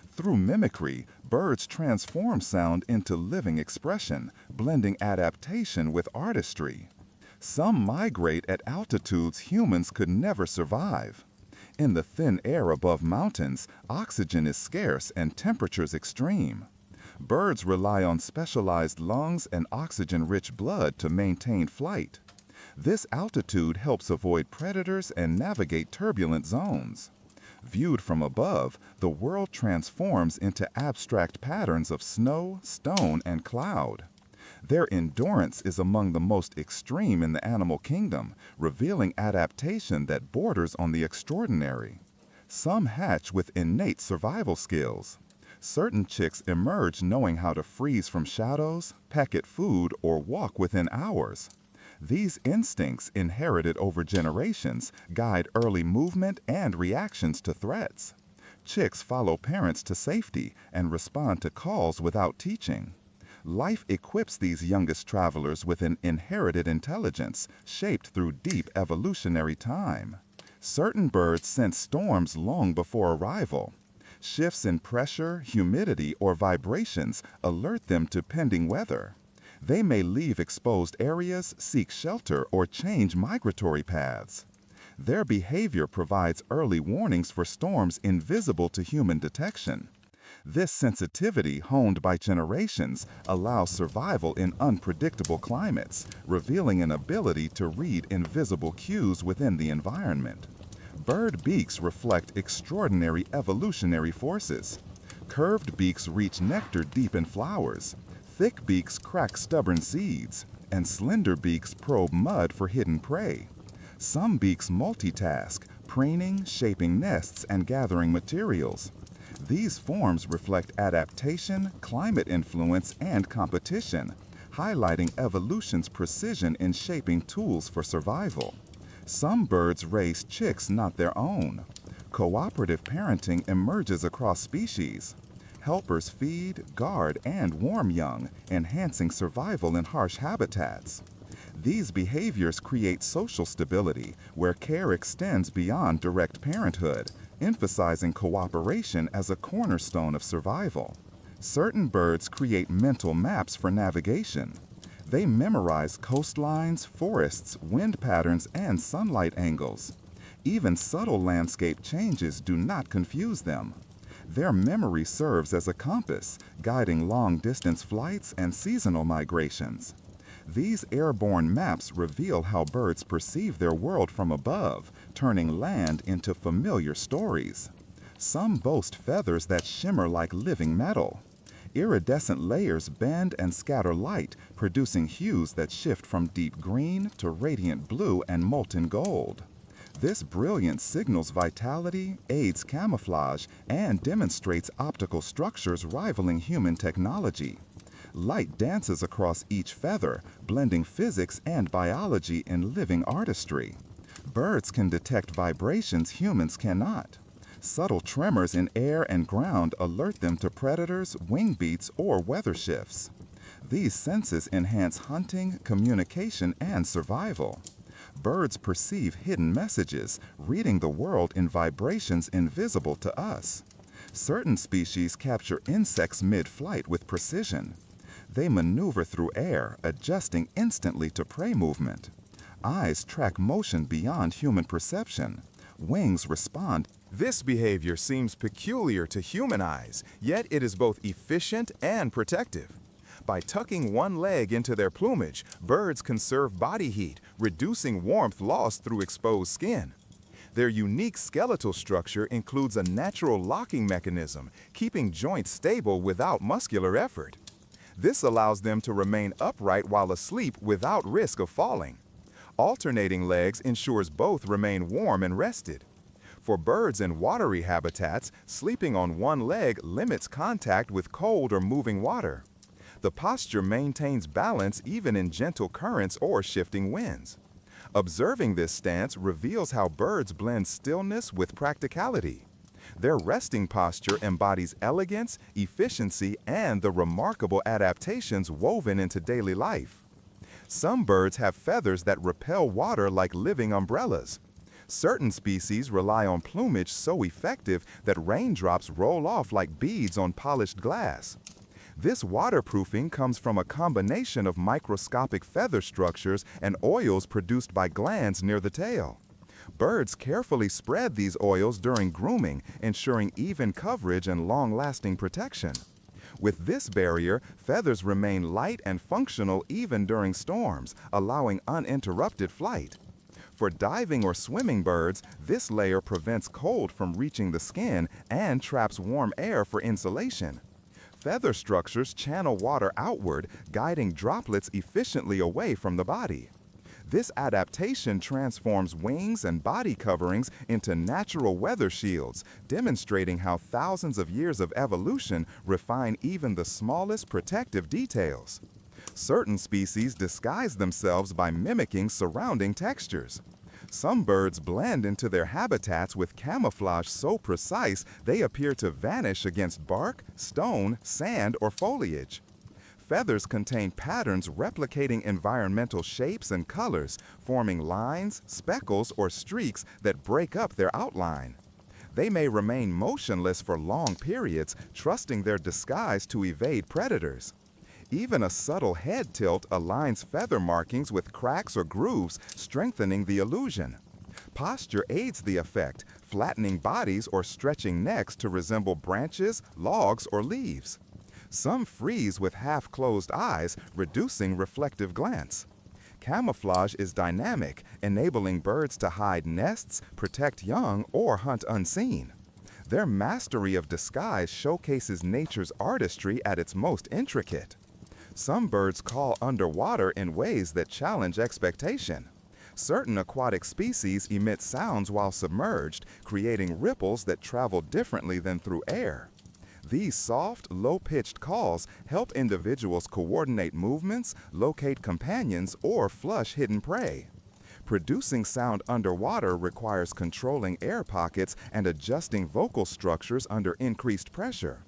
[SPEAKER 2] Through mimicry, birds transform sound into living expression, blending adaptation with artistry. Some migrate at altitudes humans could never survive. In the thin air above mountains, oxygen is scarce and temperatures extreme. Birds rely on specialized lungs and oxygen-rich blood to maintain flight. This altitude helps avoid predators and navigate turbulent zones. Viewed from above, the world transforms into abstract patterns of snow, stone, and cloud. Their endurance is among the most extreme in the animal kingdom, revealing adaptation that borders on the extraordinary. Some hatch with innate survival skills. Certain chicks emerge knowing how to freeze from shadows, peck at food, or walk within hours. These instincts, inherited over generations, guide early movement and reactions to threats. Chicks follow parents to safety and respond to calls without teaching. Life equips these youngest travelers with an inherited intelligence shaped through deep evolutionary time. Certain birds sense storms long before arrival. Shifts in pressure, humidity, or vibrations alert them to pending weather. They may leave exposed areas, seek shelter, or change migratory paths. Their behavior provides early warnings for storms invisible to human detection. This sensitivity, honed by generations, allows survival in unpredictable climates, revealing an ability to read invisible cues within the environment. Bird beaks reflect extraordinary evolutionary forces. Curved beaks reach nectar deep in flowers. Thick beaks crack stubborn seeds, and slender beaks probe mud for hidden prey. Some beaks multitask, preening, shaping nests, and gathering materials. These forms reflect adaptation, climate influence, and competition, highlighting evolution's precision in shaping tools for survival. Some birds raise chicks not their own. Cooperative parenting emerges across species. Helpers feed, guard, and warm young, enhancing survival in harsh habitats. These behaviors create social stability, where care extends beyond direct parenthood, emphasizing cooperation as a cornerstone of survival. Certain birds create mental maps for navigation. They memorize coastlines, forests, wind patterns, and sunlight angles. Even subtle landscape changes do not confuse them. Their memory serves as a compass, guiding long-distance flights and seasonal migrations. These airborne maps reveal how birds perceive their world from above, turning land into familiar stories. Some boast feathers that shimmer like living metal. Iridescent layers bend and scatter light, producing hues that shift from deep green to radiant blue and molten gold. This brilliance signals vitality, aids camouflage, and demonstrates optical structures rivaling human technology. Light dances across each feather, blending physics and biology in living artistry. Birds can detect vibrations humans cannot. Subtle tremors in air and ground alert them to predators, wing beats, or weather shifts. These senses enhance hunting, communication, and survival. Birds perceive hidden messages, reading the world in vibrations invisible to us. Certain species capture insects mid-flight with precision. They maneuver through air, adjusting instantly to prey movement. Eyes track motion beyond human perception. Wings respond.
[SPEAKER 1] This behavior seems peculiar to human eyes, yet it is both efficient and protective. By tucking one leg into their plumage, birds conserve body heat, reducing warmth lost through exposed skin. Their unique skeletal structure includes a natural locking mechanism, keeping joints stable without muscular effort. This allows them to remain upright while asleep without risk of falling. Alternating legs ensures both remain warm and rested. For birds in watery habitats, sleeping on one leg limits contact with cold or moving water. The posture maintains balance even in gentle currents or shifting winds. Observing this stance reveals how birds blend stillness with practicality. Their resting posture embodies elegance, efficiency, and the remarkable adaptations woven into daily life. Some birds have feathers that repel water like living umbrellas. Certain species rely on plumage so effective that raindrops roll off like beads on polished glass. This waterproofing comes from a combination of microscopic feather structures and oils produced by glands near the tail. Birds carefully spread these oils during grooming, ensuring even coverage and long-lasting protection. With this barrier, feathers remain light and functional even during storms, allowing uninterrupted flight. For diving or swimming birds, this layer prevents cold from reaching the skin and traps warm air for insulation. Feather structures channel water outward, guiding droplets efficiently away from the body. This adaptation transforms wings and body coverings into natural weather shields, demonstrating how thousands of years of evolution refine even the smallest protective details. Certain species disguise themselves by mimicking surrounding textures. Some birds blend into their habitats with camouflage so precise they appear to vanish against bark, stone, sand, or foliage. Feathers contain patterns replicating environmental shapes and colors, forming lines, speckles, or streaks that break up their outline. They may remain motionless for long periods, trusting their disguise to evade predators. Even a subtle head tilt aligns feather markings with cracks or grooves, strengthening the illusion. Posture aids the effect, flattening bodies or stretching necks to resemble branches, logs, or leaves. Some freeze with half-closed eyes, reducing reflective glance. Camouflage is dynamic, enabling birds to hide nests, protect young, or hunt unseen. Their mastery of disguise showcases nature's artistry at its most intricate. Some birds call underwater in ways that challenge expectation. Certain aquatic species emit sounds while submerged, creating ripples that travel differently than through air. These soft, low-pitched calls help individuals coordinate movements, locate companions, or flush hidden prey. Producing sound underwater requires controlling air pockets and adjusting vocal structures under increased pressure.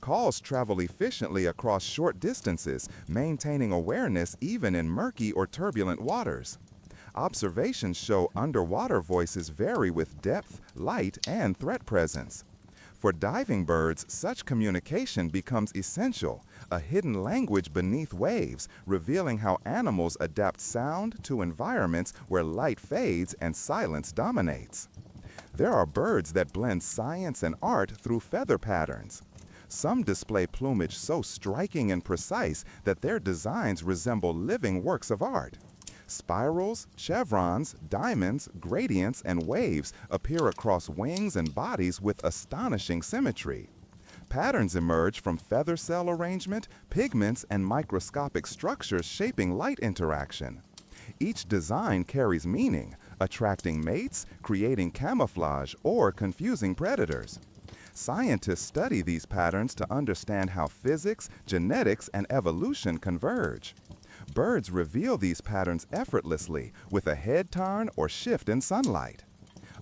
[SPEAKER 1] Calls travel efficiently across short distances, maintaining awareness even in murky or turbulent waters. Observations show underwater voices vary with depth, light, and threat presence. For diving birds, such communication becomes essential, a hidden language beneath waves, revealing how animals adapt sound to environments where light fades and silence dominates. There are birds that blend science and art through feather patterns. Some display plumage so striking and precise that their designs resemble living works of art. Spirals, chevrons, diamonds, gradients, and waves appear across wings and bodies with astonishing symmetry. Patterns emerge from feather cell arrangement, pigments, and microscopic structures shaping light interaction. Each design carries meaning, attracting mates, creating camouflage, or confusing predators.
[SPEAKER 2] Scientists study these patterns to understand how physics, genetics, and evolution converge. Birds reveal these patterns effortlessly with a head turn or shift in sunlight.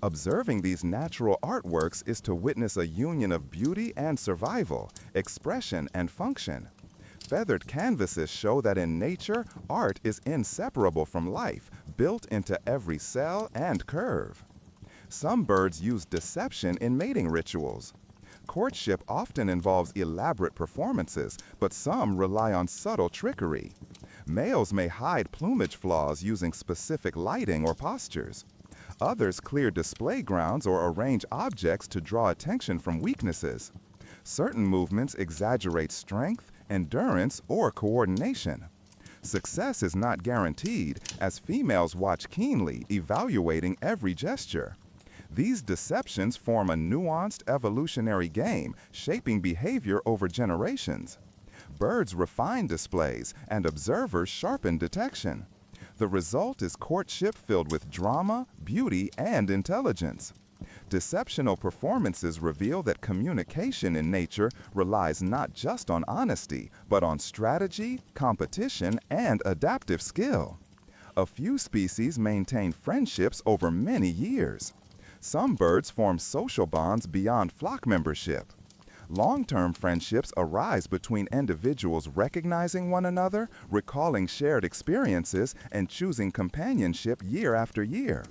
[SPEAKER 2] Observing these natural artworks is to witness a union of beauty and survival, expression and function. Feathered canvases show that in nature, art is inseparable from life, built into every cell and curve. Some birds use deception in mating rituals. Courtship often involves elaborate performances, but some rely on subtle trickery. Males may hide plumage flaws using specific lighting or postures. Others clear display grounds or arrange objects to draw attention from weaknesses. Certain movements exaggerate strength, endurance, or coordination. Success is not guaranteed, as females watch keenly, evaluating every gesture. These deceptions form a nuanced evolutionary game, shaping behavior over generations. Birds refine displays, and observers sharpen detection. The result is courtship filled with drama, beauty, and intelligence. Deceptional performances reveal that communication in nature relies not just on honesty, but on strategy, competition, and adaptive skill. A few species maintain friendships over many years. Some birds form social bonds beyond flock membership. Long-term friendships arise between individuals recognizing one another, recalling shared experiences, and choosing companionship year after year.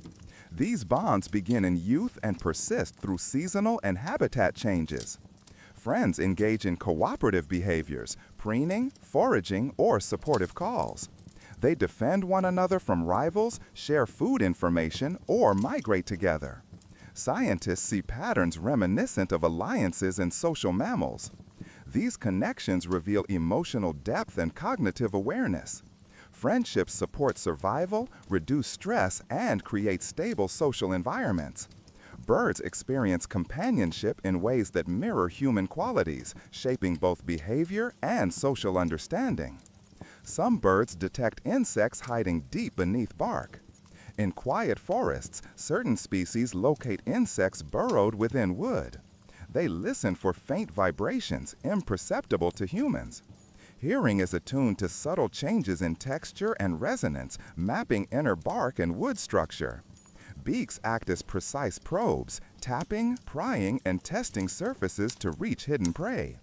[SPEAKER 2] These bonds begin in youth and persist through seasonal and habitat changes. Friends engage in cooperative behaviors, preening, foraging, or supportive calls. They defend one another from rivals, share food information, or migrate together. Scientists see patterns reminiscent of alliances in social mammals. These connections reveal emotional depth and cognitive awareness. Friendships support survival, reduce stress, and create stable social environments. Birds experience companionship in ways that mirror human qualities, shaping both behavior and social understanding. Some birds detect insects hiding deep beneath bark. In quiet forests, certain species locate insects burrowed within wood. They listen for faint vibrations imperceptible to humans. Hearing is attuned to subtle changes in texture and resonance, mapping inner bark and wood structure. Beaks act as precise probes, tapping, prying, and testing surfaces to reach hidden prey.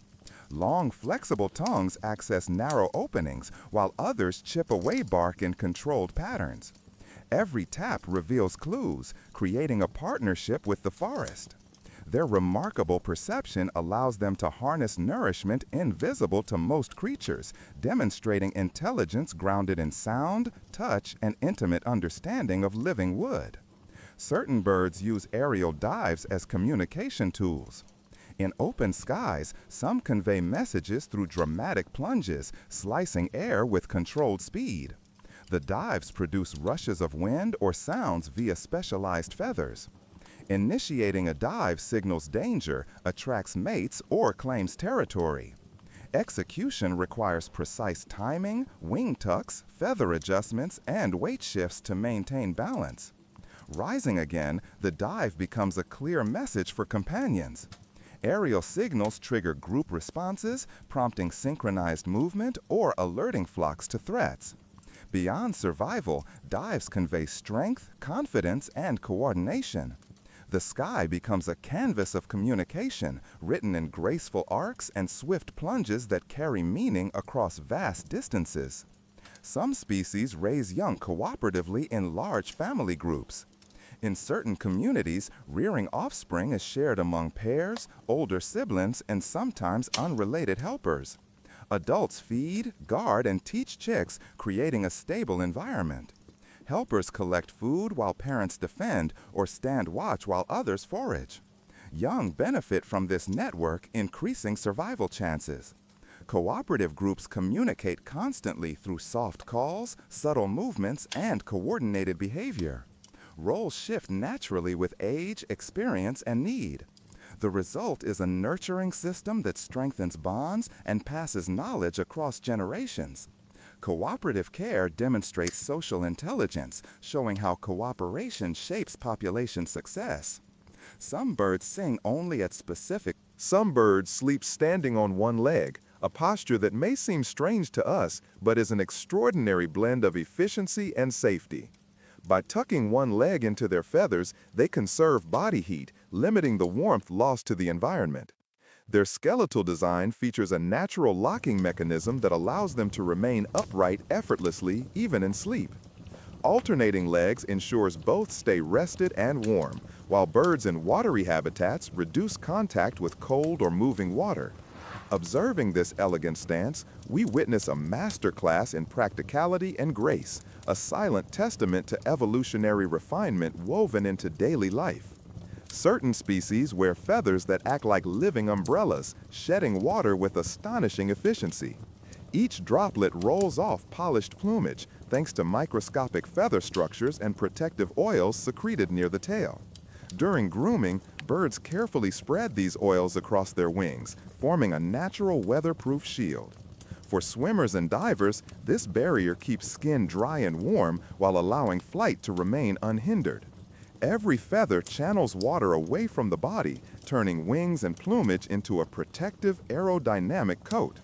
[SPEAKER 2] Long, flexible tongues access narrow openings, while others chip away bark in controlled patterns. Every tap reveals clues, creating a partnership with the forest. Their remarkable perception allows them to harness nourishment invisible to most creatures, demonstrating intelligence grounded in sound, touch, and intimate understanding of living wood. Certain birds use aerial dives as communication tools. In open skies, some convey messages through dramatic plunges, slicing air with controlled speed. The dives produce rushes of wind or sounds via specialized feathers. Initiating a dive signals danger, attracts mates, or claims territory. Execution requires precise timing, wing tucks, feather adjustments, and weight shifts to maintain balance. Rising again, the dive becomes a clear message for companions. Aerial signals trigger group responses, prompting synchronized movement or alerting flocks to threats. Beyond survival, dives convey strength, confidence, and coordination. The sky becomes a canvas of communication, written in graceful arcs and swift plunges that carry meaning across vast distances. Some species raise young cooperatively in large family groups. In certain communities, rearing offspring is shared among pairs, older siblings, and sometimes unrelated helpers. Adults feed, guard, and teach chicks, creating a stable environment. Helpers collect food while parents defend or stand watch while others forage. Young benefit from this network, increasing survival chances. Cooperative groups communicate constantly through soft calls, subtle movements, and coordinated behavior. Roles shift naturally with age, experience, and need. The result is a nurturing system that strengthens bonds and passes knowledge across generations. Cooperative care demonstrates social intelligence, showing how cooperation shapes population success. Some birds sing only at specific
[SPEAKER 1] Some birds sleep standing on one leg, a posture that may seem strange to us, but is an extraordinary blend of efficiency and safety. By tucking one leg into their feathers, they conserve body heat, limiting the warmth lost to the environment. Their skeletal design features a natural locking mechanism that allows them to remain upright effortlessly even in sleep. Alternating legs ensures both stay rested and warm, while birds in watery habitats reduce contact with cold or moving water. Observing this elegant stance, we witness a masterclass in practicality and grace, a silent testament to evolutionary refinement woven into daily life. Certain species wear feathers that act like living umbrellas, shedding water with astonishing efficiency. Each droplet rolls off polished plumage, thanks to microscopic feather structures and protective oils secreted near the tail. During grooming, birds carefully spread these oils across their wings, forming a natural weatherproof shield. For swimmers and divers, this barrier keeps skin dry and warm while allowing flight to remain unhindered. Every feather channels water away from the body, turning wings and plumage into a protective aerodynamic coat.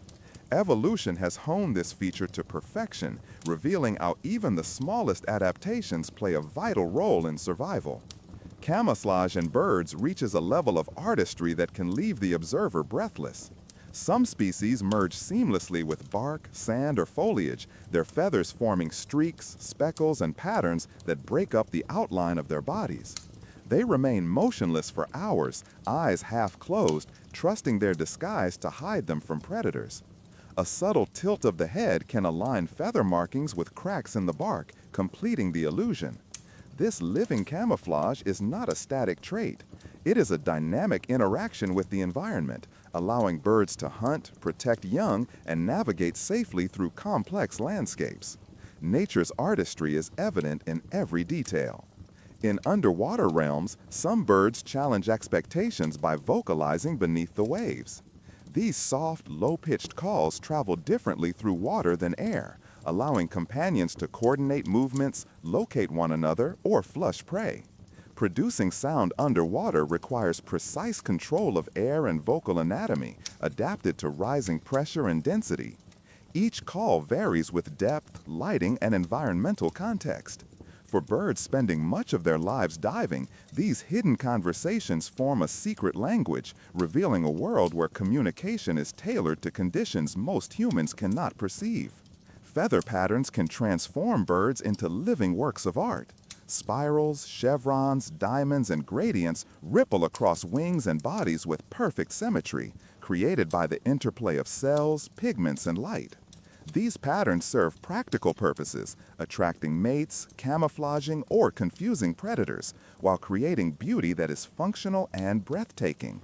[SPEAKER 1] Evolution has honed this feature to perfection, revealing how even the smallest adaptations play a vital role in survival. Camouflage in birds reaches a level of artistry that can leave the observer breathless. Some species merge seamlessly with bark, sand, or foliage, their feathers forming streaks, speckles, and patterns that break up the outline of their bodies. They remain motionless for hours, eyes half closed, trusting their disguise to hide them from predators. A subtle tilt of the head can align feather markings with cracks in the bark, completing the illusion. This living camouflage is not a static trait. It is a dynamic interaction with the environment, allowing birds to hunt, protect young, and navigate safely through complex landscapes. Nature's artistry is evident in every detail. In underwater realms, some birds challenge expectations by vocalizing beneath the waves. These soft, low-pitched calls travel differently through water than air, allowing companions to coordinate movements, locate one another, or flush prey. Producing sound underwater requires precise control of air and vocal anatomy, adapted to rising pressure and density. Each call varies with depth, lighting, and environmental context. For birds spending much of their lives diving, these hidden conversations form a secret language, revealing a world where communication is tailored to conditions most humans cannot perceive. Feather patterns can transform birds into living works of art. Spirals, chevrons, diamonds, and gradients ripple across wings and bodies with perfect symmetry, created by the interplay of cells, pigments, and light. These patterns serve practical purposes, attracting mates, camouflaging, or confusing predators, while creating beauty that is functional and breathtaking.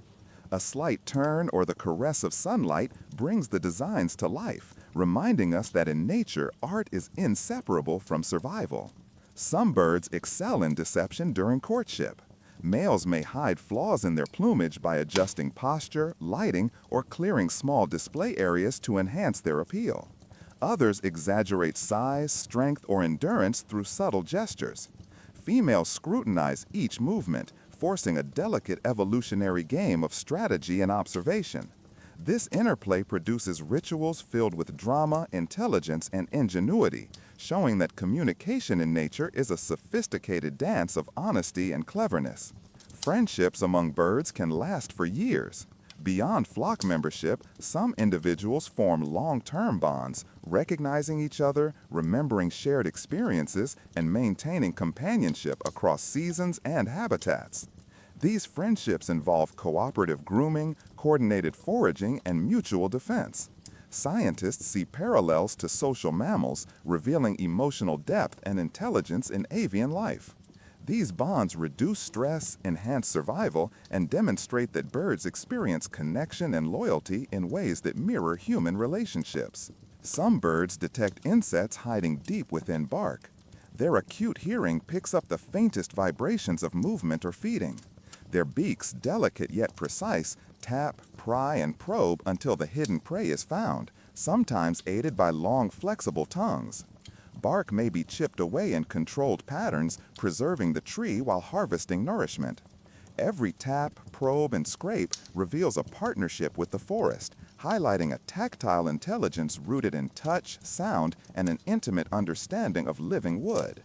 [SPEAKER 1] A slight turn or the caress of sunlight brings the designs to life, reminding us that in nature, art is inseparable from survival. Some birds excel in deception during courtship. Males may hide flaws in their plumage by adjusting posture, lighting, or clearing small display areas to enhance their appeal. Others exaggerate size, strength, or endurance through subtle gestures. Females scrutinize each movement, forcing a delicate evolutionary game of strategy and observation. This interplay produces rituals filled with drama, intelligence, and ingenuity, showing that communication in nature is a sophisticated dance of honesty and cleverness. Friendships among birds can last for years. Beyond flock membership, some individuals form long-term bonds, recognizing each other, remembering shared experiences, and maintaining companionship across seasons and habitats. These friendships involve cooperative grooming, coordinated foraging, and mutual defense. Scientists see parallels to social mammals, revealing emotional depth and intelligence in avian life. These bonds reduce stress, enhance survival, and demonstrate that birds experience connection and loyalty in ways that mirror human relationships. Some birds detect insects hiding deep within bark. Their acute hearing picks up the faintest vibrations of movement or feeding. Their beaks, delicate yet precise, tap, pry, and probe until the hidden prey is found, sometimes aided by long, flexible tongues. Bark may be chipped away in controlled patterns, preserving the tree while harvesting nourishment.
[SPEAKER 2] Every tap, probe, and scrape reveals a partnership with the forest, highlighting a tactile intelligence rooted in touch, sound, and an intimate understanding of living wood.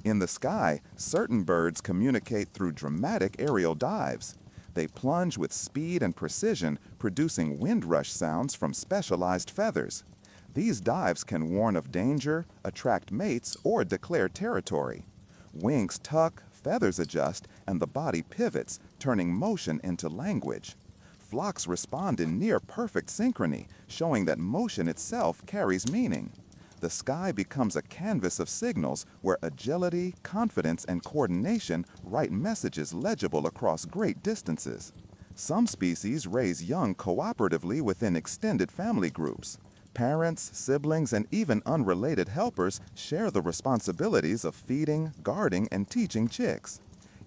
[SPEAKER 2] In the sky, certain birds communicate through dramatic aerial dives. They plunge with speed and precision, producing wind rush sounds from specialized feathers. These dives can warn of danger, attract mates, or declare territory. Wings tuck, feathers adjust, and the body pivots, turning motion into language. Flocks respond in near-perfect synchrony, showing that motion itself carries meaning. The sky becomes a canvas of signals where agility, confidence, and coordination write messages legible across great distances. Some species raise young cooperatively within extended family groups. Parents, siblings, and even unrelated helpers share the responsibilities of feeding, guarding, and teaching chicks.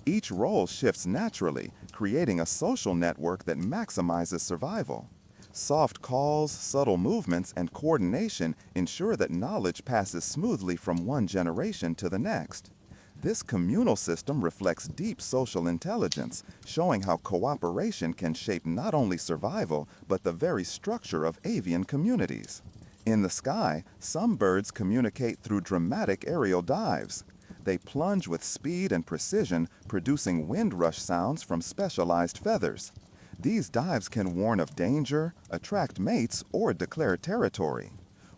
[SPEAKER 2] Each role shifts naturally, creating a social network that maximizes survival. Soft calls, subtle movements, and coordination ensure that knowledge passes smoothly from one generation to the next. This communal system reflects deep social intelligence, showing how cooperation can shape not only survival, but the very structure of avian communities. In the sky, some birds communicate through dramatic aerial dives. They plunge with speed and precision, producing wind rush sounds from specialized feathers. These dives can warn of danger, attract mates, or declare territory.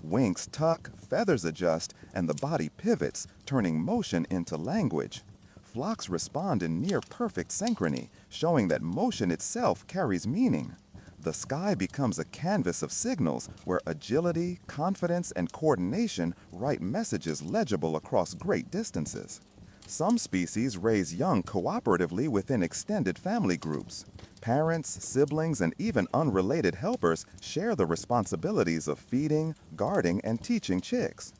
[SPEAKER 2] Wings tuck, feathers adjust, and the body pivots, turning motion into language. Flocks respond in near-perfect synchrony, showing that motion itself carries meaning. The sky becomes a canvas of signals where agility, confidence, and coordination write messages legible across great distances. Some species raise young cooperatively within extended family groups. Parents, siblings, and even unrelated helpers share the responsibilities of feeding, guarding, and teaching chicks.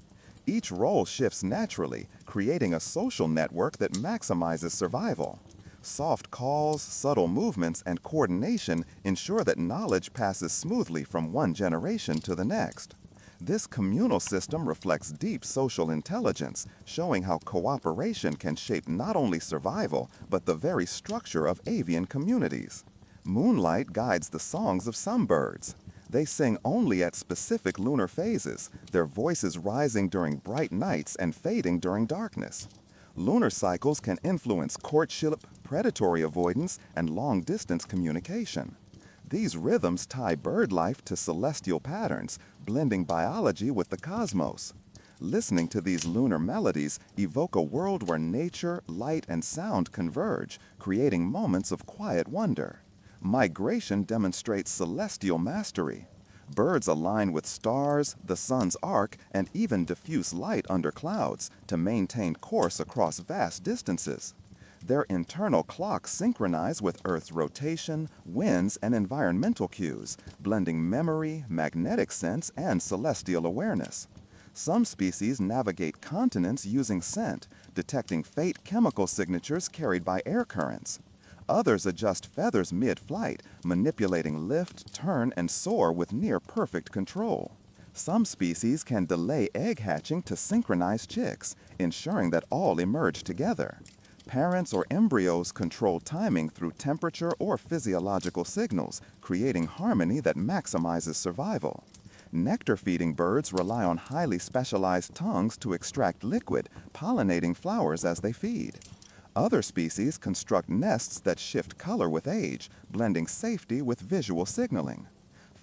[SPEAKER 2] Each role shifts naturally, creating a social network that maximizes survival. Soft calls, subtle movements, and coordination ensure that knowledge passes smoothly from one generation to the next. This communal system reflects deep social intelligence, showing how cooperation can shape not only survival, but the very structure of avian communities. Moonlight guides the songs of some birds. They sing only at specific lunar phases, their voices rising during bright nights and fading during darkness. Lunar cycles can influence courtship, predatory avoidance, and long-distance communication. These rhythms tie bird life to celestial patterns, blending biology with the cosmos. Listening to these lunar melodies evoke a world where nature, light, and sound converge, creating moments of quiet wonder. Migration demonstrates celestial mastery. Birds align with stars, the sun's arc, and even diffuse light under clouds to maintain course across vast distances. Their internal clocks synchronize with Earth's rotation, winds, and environmental cues, blending memory, magnetic sense, and celestial awareness. Some species navigate continents using scent, detecting faint chemical signatures carried by air currents. Others adjust feathers mid-flight, manipulating lift, turn, and soar with near-perfect control. Some species can delay egg hatching to synchronize chicks, ensuring that all emerge together. Parents or embryos control timing through temperature or physiological signals, creating harmony that maximizes survival. Nectar-feeding birds rely on highly specialized tongues to extract liquid, pollinating flowers as they feed. Other species construct nests that shift color with age, blending safety with visual signaling.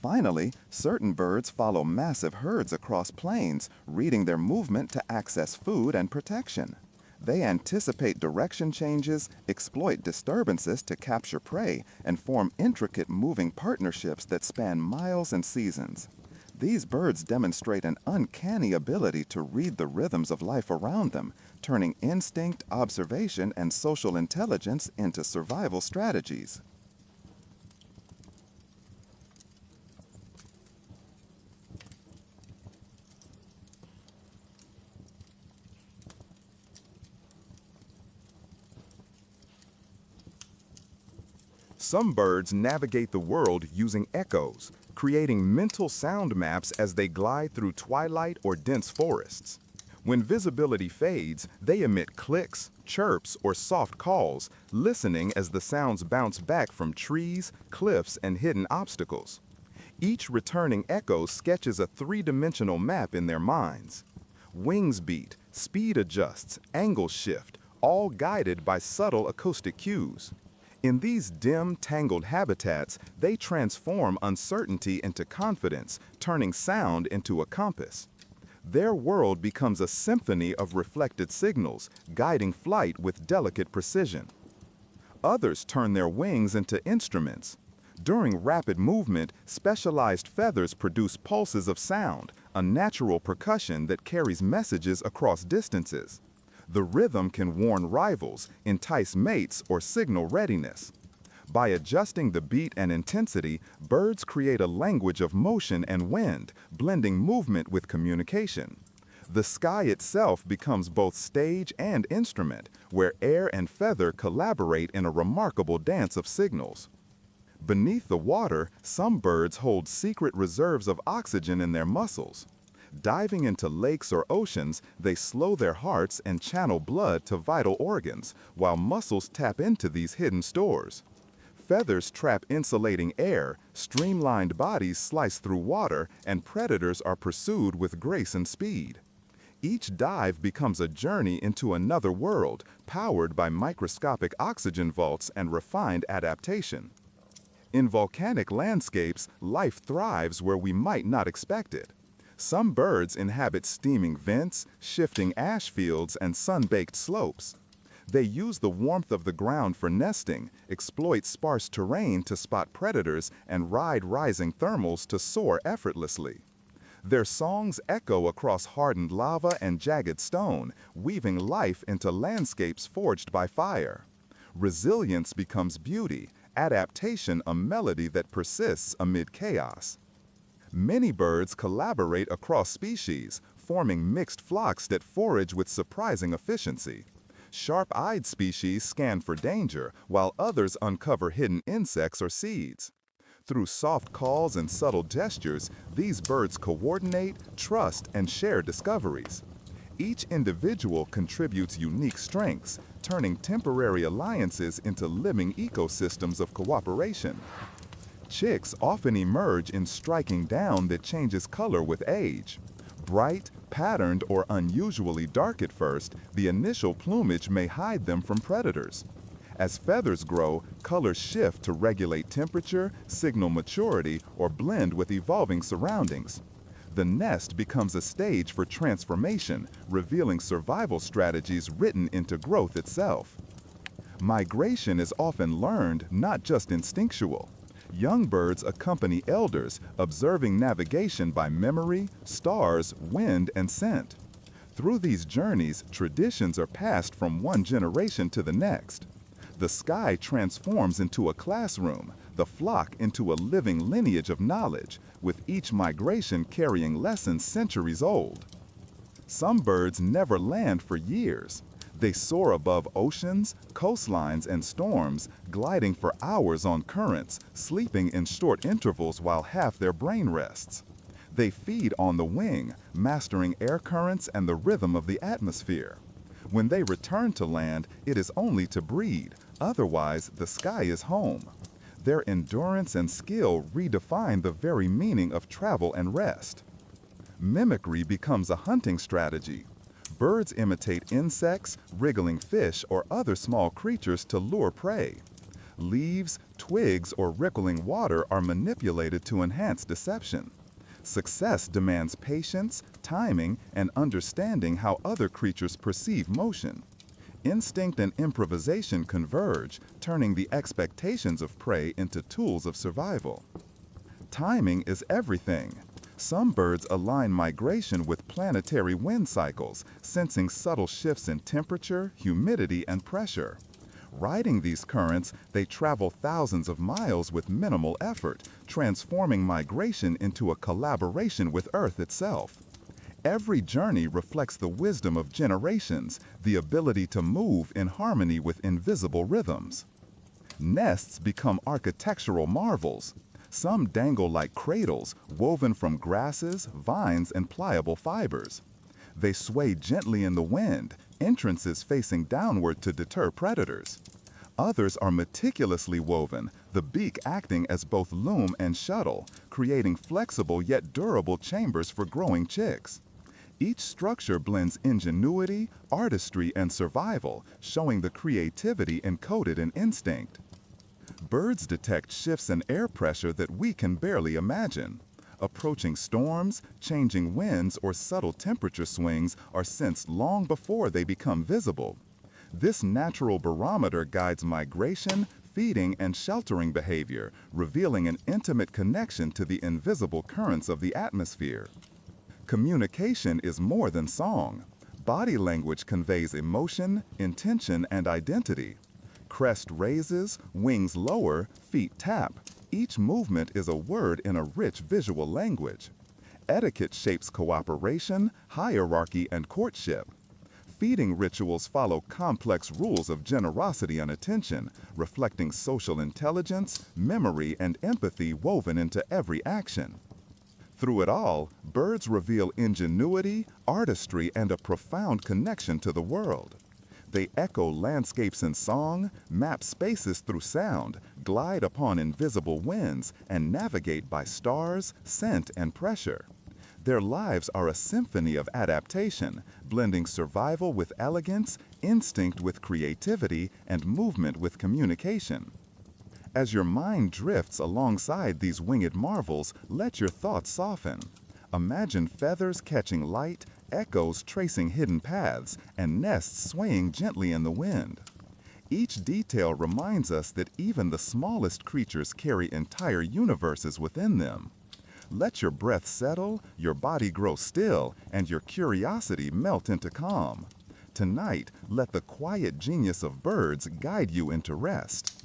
[SPEAKER 2] Finally, certain birds follow massive herds across plains, reading their movement to access food and protection. They anticipate direction changes, exploit disturbances to capture prey, and form intricate moving partnerships that span miles and seasons. These birds demonstrate an uncanny ability to read the rhythms of life around them, turning instinct, observation, and social intelligence into survival strategies.
[SPEAKER 1] Some birds navigate the world using echoes, creating mental sound maps as they glide through twilight or dense forests. When visibility fades, they emit clicks, chirps, or soft calls, listening as the sounds bounce back from trees, cliffs, and hidden obstacles. Each returning echo sketches a three-dimensional map in their minds. Wings beat, speed adjusts, angles shift, all guided by subtle acoustic cues. In these dim, tangled habitats, they transform uncertainty into confidence, turning sound into a compass. Their world becomes a symphony of reflected signals, guiding flight with delicate precision. Others turn their wings into instruments. During rapid movement, specialized feathers produce pulses of sound, a natural percussion that carries messages across distances. The rhythm can warn rivals, entice mates, or signal readiness. By adjusting the beat and intensity, birds create a language of motion and wind, blending movement with communication. The sky itself becomes both stage and instrument, where air and feather collaborate in a remarkable dance of signals. Beneath the water, some birds hold secret reserves of oxygen in their muscles. Diving into lakes or oceans, they slow their hearts and channel blood to vital organs, while muscles tap into these hidden stores. Feathers trap insulating air, streamlined bodies slice through water, and predators are pursued with grace and speed. Each dive becomes a journey into another world, powered by microscopic oxygen vaults and refined adaptation. In volcanic landscapes, life thrives where we might not expect it. Some birds inhabit steaming vents, shifting ash fields, and sun-baked slopes. They use the warmth of the ground for nesting, exploit sparse terrain to spot predators, and ride rising thermals to soar effortlessly. Their songs echo across hardened lava and jagged stone, weaving life into landscapes forged by fire. Resilience becomes beauty, adaptation a melody that persists amid chaos. Many birds collaborate across species, forming mixed flocks that forage with surprising efficiency. Sharp-eyed species scan for danger, while others uncover hidden insects or seeds. Through soft calls and subtle gestures, these birds coordinate, trust, and share discoveries. Each individual contributes unique strengths, turning temporary alliances into living ecosystems of cooperation. Chicks often emerge in striking down that changes color with age. Bright, patterned, or unusually dark at first, the initial plumage may hide them from predators. As feathers grow, colors shift to regulate temperature, signal maturity, or blend with evolving surroundings. The nest becomes a stage for transformation, revealing survival strategies written into growth itself. Migration is often learned, not just instinctual. Young birds accompany elders, observing navigation by memory, stars, wind, and scent. Through these journeys, traditions are passed from one generation to the next. The sky transforms into a classroom, the flock into a living lineage of knowledge, with each migration carrying lessons centuries old. Some birds never land for years. They soar above oceans, coastlines, and storms, gliding for hours on currents, sleeping in short intervals while half their brain rests. They feed on the wing, mastering air currents and the rhythm of the atmosphere. When they return to land, it is only to breed, otherwise the sky is home. Their endurance and skill redefine the very meaning of travel and rest. Mimicry becomes a hunting strategy. Birds imitate insects, wriggling fish, or other small creatures to lure prey. Leaves, twigs, or rippling water are manipulated to enhance deception. Success demands patience, timing, and understanding how other creatures perceive motion. Instinct and improvisation converge, turning the expectations of prey into tools of survival. Timing is everything. Some birds align migration with planetary wind cycles, sensing subtle shifts in temperature, humidity, and pressure. Riding these currents, they travel thousands of miles with minimal effort, transforming migration into a collaboration with Earth itself. Every journey reflects the wisdom of generations, the ability to move in harmony with invisible rhythms. Nests become architectural marvels. Some dangle like cradles, woven from grasses, vines, and pliable fibers.
[SPEAKER 2] They sway gently in the wind, entrances facing downward to deter predators. Others are meticulously woven, the beak acting as both loom and shuttle, creating flexible yet durable chambers for growing chicks. Each structure blends ingenuity, artistry, and survival, showing the creativity encoded in instinct. Birds detect shifts in air pressure that we can barely imagine. Approaching storms, changing winds, or subtle temperature swings are sensed long before they become visible. This natural barometer guides migration, feeding, and sheltering behavior, revealing an intimate connection to the invisible currents of the atmosphere. Communication is more than song. Body language conveys emotion, intention, and identity. Crest raises, wings lower, feet tap. Each movement is a word in a rich visual language. Etiquette shapes cooperation, hierarchy, and courtship. Feeding rituals follow complex rules of generosity and attention, reflecting social intelligence, memory, and empathy woven into every action. Through it all, birds reveal ingenuity, artistry, and a profound connection to the world. They echo landscapes in song, map spaces through sound, glide upon invisible winds, and navigate by stars, scent, and pressure. Their lives are a symphony of adaptation, blending survival with elegance, instinct with creativity, and movement with communication. As your mind drifts alongside these winged marvels, let your thoughts soften. Imagine feathers catching light, echoes tracing hidden paths, and nests swaying gently in the wind. Each detail reminds us that even the smallest creatures carry entire universes within them. Let your breath settle, your body grow still, and your curiosity melt into calm. Tonight, let the quiet genius of birds guide you into rest.